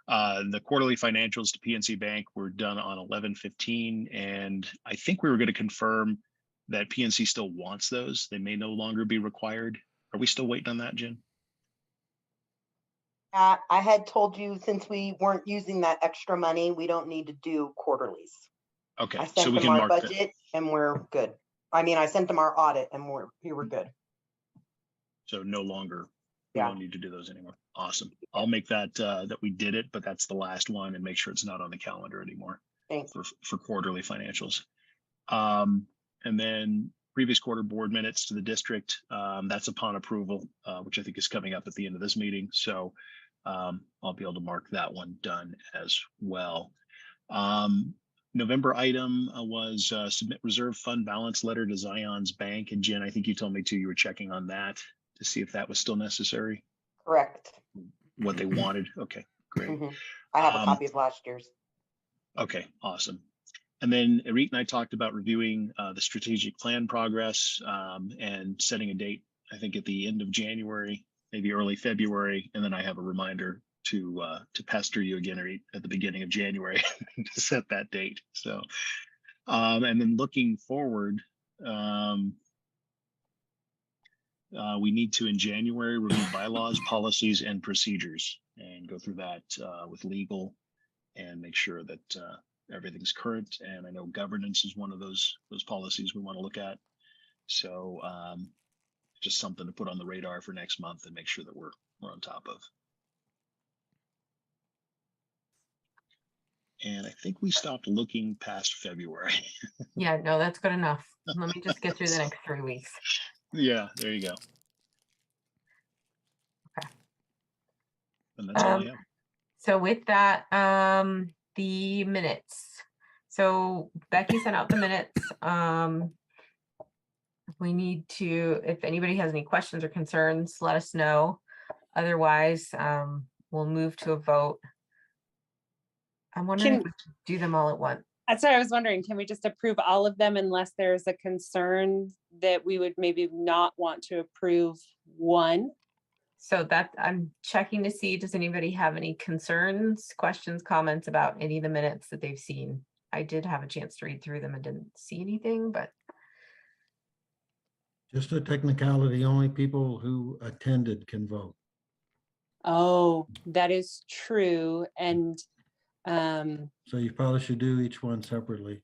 the quarterly financials to PNC Bank were done on 11/15. And I think we were going to confirm that PNC still wants those. They may no longer be required. Are we still waiting on that, Jen? I had told you, since we weren't using that extra money, we don't need to do quarterlies. Okay, I so sent we them can our mark that. budget and we're good. I mean, I sent them our audit and we were good. So no longer, we Yeah. don't need to do those anymore. Awesome. I'll make that that we did it, but that's the last one, and make sure it's not on the calendar anymore. Thanks. For quarterly financials. And then previous quarter board minutes to the district, that's upon approval, which I think is coming up at the end of this meeting. So I'll be able to mark that one done as well. November item was submit reserve fund balance letter to Zion's Bank. And Jen, I think you told me too, you were checking on that to see if that was still necessary. Correct. What they wanted. Okay, great. Mhm. I have a copy of last year's. Okay, awesome. And then Reet and I talked about reviewing the strategic plan progress and setting a date, I think at the end of January, maybe early February. And then I have a reminder to pester you again, Reet, at the beginning of January to set that date. So, and then looking forward, we need to, in January, review bylaws, policies, and procedures, and go through that with legal and make sure that everything's current. And I know governance is one of those policies we want to look at. So just something to put on the radar for next month and make sure that we're on top of. And I think we stopped looking past February. Yeah, no, that's good enough. Let me just get through the next 3 weeks. Yeah, there you go. Okay. And that's all I have. So with that, the minutes. So Becky sent out the minutes. We need to, if anybody has any questions or concerns, let us know. Otherwise, we'll move to a vote. I'm wondering if we should do them all at once. That's what I was wondering. Can we just approve all of them unless there's a concern that we would maybe not want to approve one? So that I'm checking to see, does anybody have any concerns, questions, comments about any of the minutes that they've seen? I did have a chance to read through them and didn't see anything, but Just a technicality, only people who attended can vote. Oh, that is true. And So you probably should do each one separately.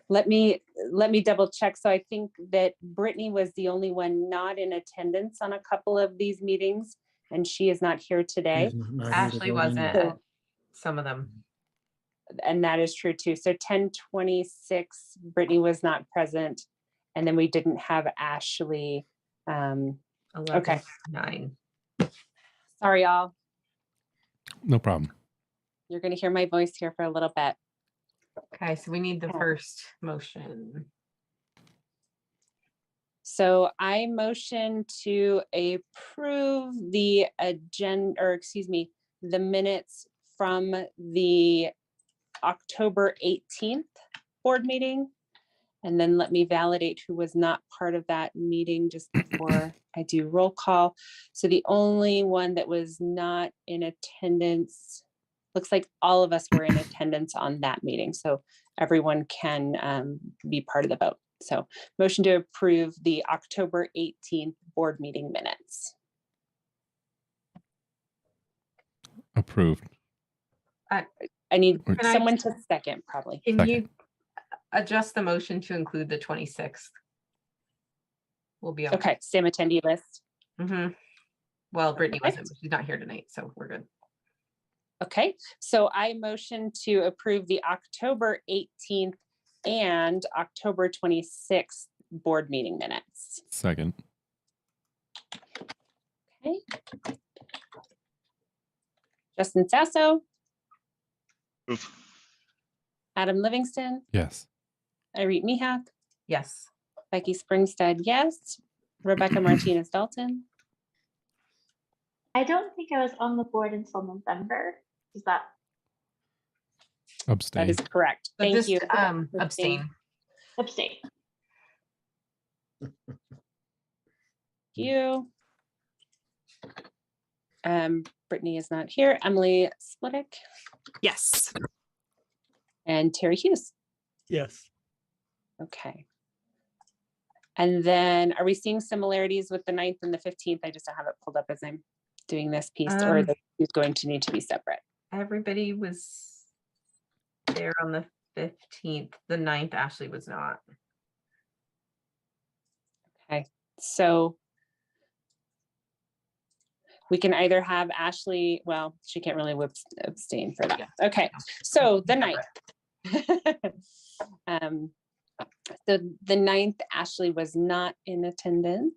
Let me double check. So I think that Brittany was the only one not in attendance on a couple of these meetings, and she is not here today. He's not here to Ashley vote wasn't anyway. at some of them. And that is true too. So 10/26, Brittany was not present. And then we didn't have Ashley. 11/9. Sorry, y'all. No problem. You're going to hear my voice here for a little bit. Okay, so we need the Okay. first motion. So I motion to approve the agenda, or excuse me, the minutes from the October 18th board meeting. And then let me validate who was not part of that meeting just before I do roll call. So the only one that was not in attendance, looks like all of us were in attendance on that meeting. So everyone can be part of the vote. So motion to approve the October 18th board meeting minutes. Approved. I need Can I- someone to second probably. Can Second. you adjust the motion to include the 26th? We'll be Okay, same attendee list. Mhm. Well, Brittany Perfect. wasn't, but she's not here tonight, so we're good. Okay, so I motion to approve the October 18th and October 26th board meeting minutes. Second. Okay. Justin Sasso, Approve. Adam Livingston, Yes. Irene Mihak, Yes. Becky Springstead, yes. Rebecca Martinez Dalton. I don't think I was on the board until November. Is that Abstain. That is correct. So Thank just you. abstain. abstain? You. Brittany is not here. Emily Splittick Yes. and Terry Hughes. Yes. Okay. And then are we seeing similarities with the 9th and the 15th? I just don't have it pulled up as I'm doing this piece, or is going to need to be separate? Everybody was there on the 15th. The 9th, Ashley was not. Okay, so we can either have Ashley, well, she can't really abstain for that. Yeah. Okay, so the 9th. So the 9th, Ashley was not in attendance.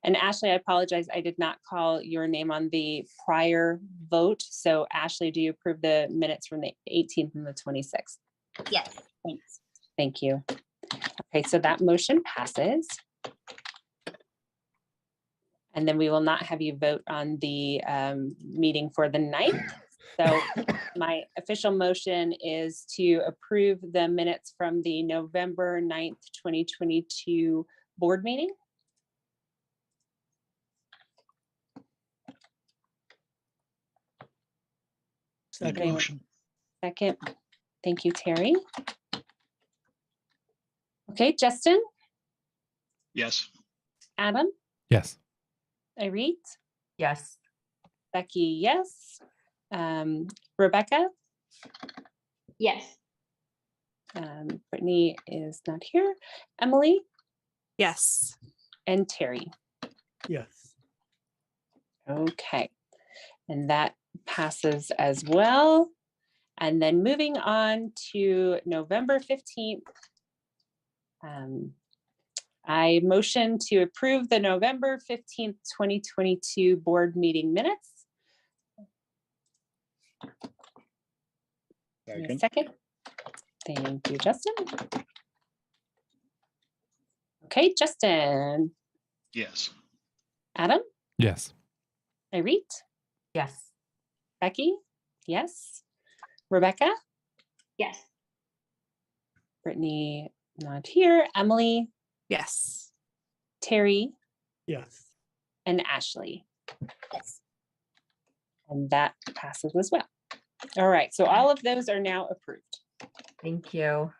And Ashley, I apologize, I did not call your name on the prior vote. So Ashley, do you approve the minutes from the 18th and the 26th? Yes, thanks. Thank you. Okay, so that motion passes. And then we will not have you vote on the meeting for the 9th. So my official motion is to approve the minutes from the November 9th, 2022 board meeting. Make a Second. motion. Second. Thank you, Terry. Okay, Justin, Yes. Adam, Yes. Irene, Yes. Becky, yes. Rebecca, Yes. Brittany is not here. Emily Yes. and Terry. Yes. Okay, and that passes as well. And then moving on to November 15th. I motion to approve the November 15th, 2022 board meeting minutes. Give me a second. Thank you, Justin. Okay, Justin, Yes. Adam, Yes. Irene, Yes. Becky, yes. Rebecca, Yes. Brittany, not here. Emily, Yes. Terry, Yes. and Ashley. Yes. And that passes as well. All right, so all of those are now approved. Thank you.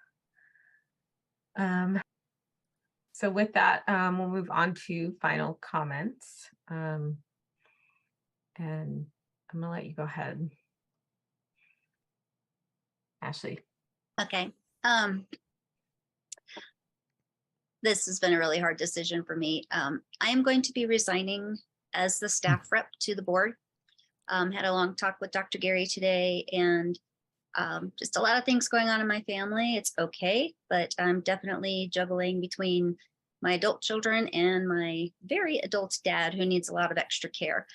So with that, we'll move on to final comments. And I'm gonna let you go ahead. Ashley. Okay. this has been a really hard decision for me. I am going to be resigning as the staff rep to the board. Had a long talk with Dr. Gary today, and just a lot of things going on in my family. It's okay, but I'm definitely juggling between my adult children and my very adult dad who needs a lot of extra care.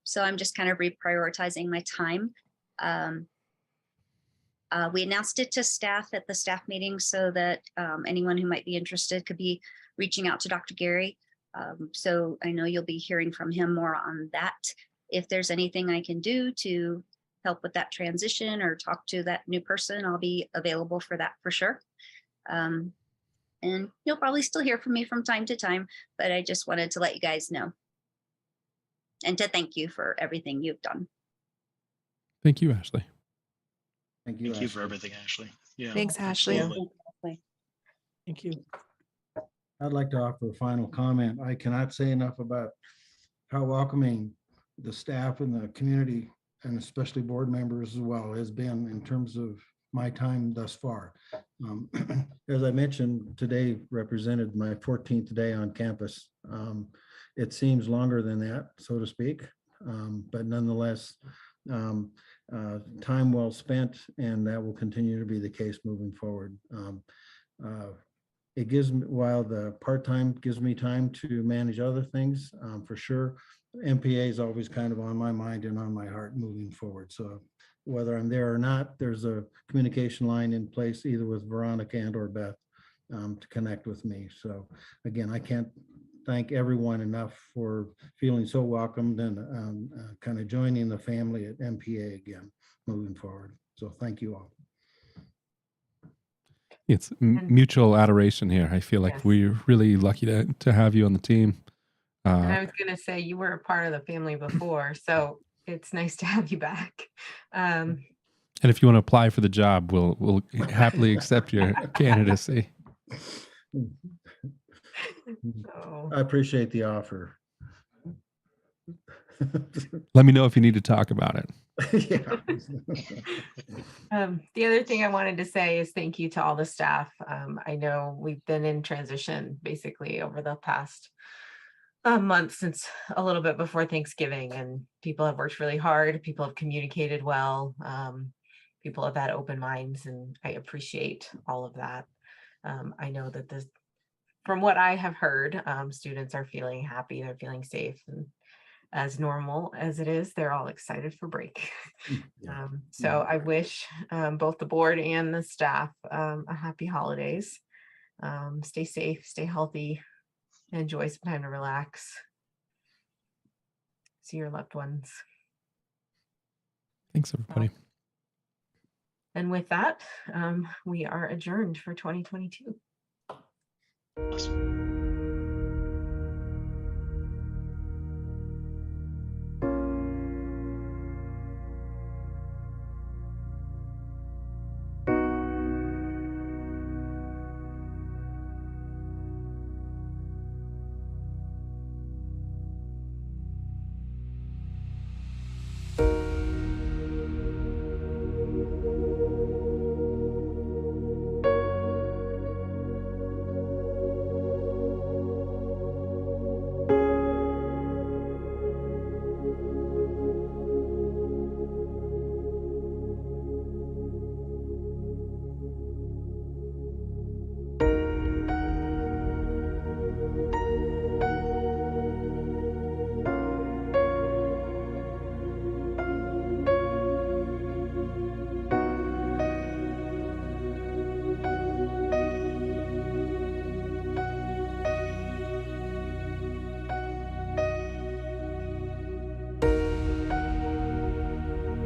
So I'm just kind of reprioritizing my time. We announced it to staff at the staff meeting so that anyone who might be interested could be reaching out to Dr. Gary. So I know you'll be hearing from him more on that. If there's anything I can do to help with that transition or talk to that new person, I'll be available for that for sure. And you'll probably still hear from me from time to time, but I just wanted to let you guys know. And to thank you for everything you've done. Thank you, Ashley. Thank you. Thank you for Ashley. everything, Ashley. Yeah. Thanks, Ashley. absolutely. Thank you. I'd like to offer a final comment. I cannot say enough about how welcoming the staff and the community, and especially board members as well, has been in terms of my time thus far. As I mentioned, today represented my 14th day on campus. It seems longer than that, so to speak, but nonetheless, time well spent, and that will continue to be the case moving forward. It gives me, while the part-time gives me time to manage other things, for sure, MPA is always kind of on my mind and on my heart moving forward. So whether I'm there or not, there's a communication line in place either with Veronica and or Beth to connect with me. So again, I can't thank everyone enough for feeling so welcomed and kind of joining the family at MPA again moving forward. So thank you all. It's mutual adoration here. I feel like Yes. we're really lucky to have you on the team. And I was going to say, you were a part of the family before, so it's nice to have you back. And if you want to apply for the job, we'll happily accept your candidacy. So, I appreciate the offer. Let me know if you need to talk about it. the other thing I wanted to say is thank you to all the staff. I know we've been in transition basically over the past month, since a little bit before Thanksgiving, and people have worked really hard. People have communicated well. People have had open minds, and I appreciate all of that. I know that from what I have heard, students are feeling happy, they're feeling safe, and as normal as it is, they're all excited for break. So I wish both the board and the staff a happy holidays. Stay safe, stay healthy, enjoy some time to relax. See your loved ones. Thanks, everybody. And with that, we are adjourned for 2022. Awesome.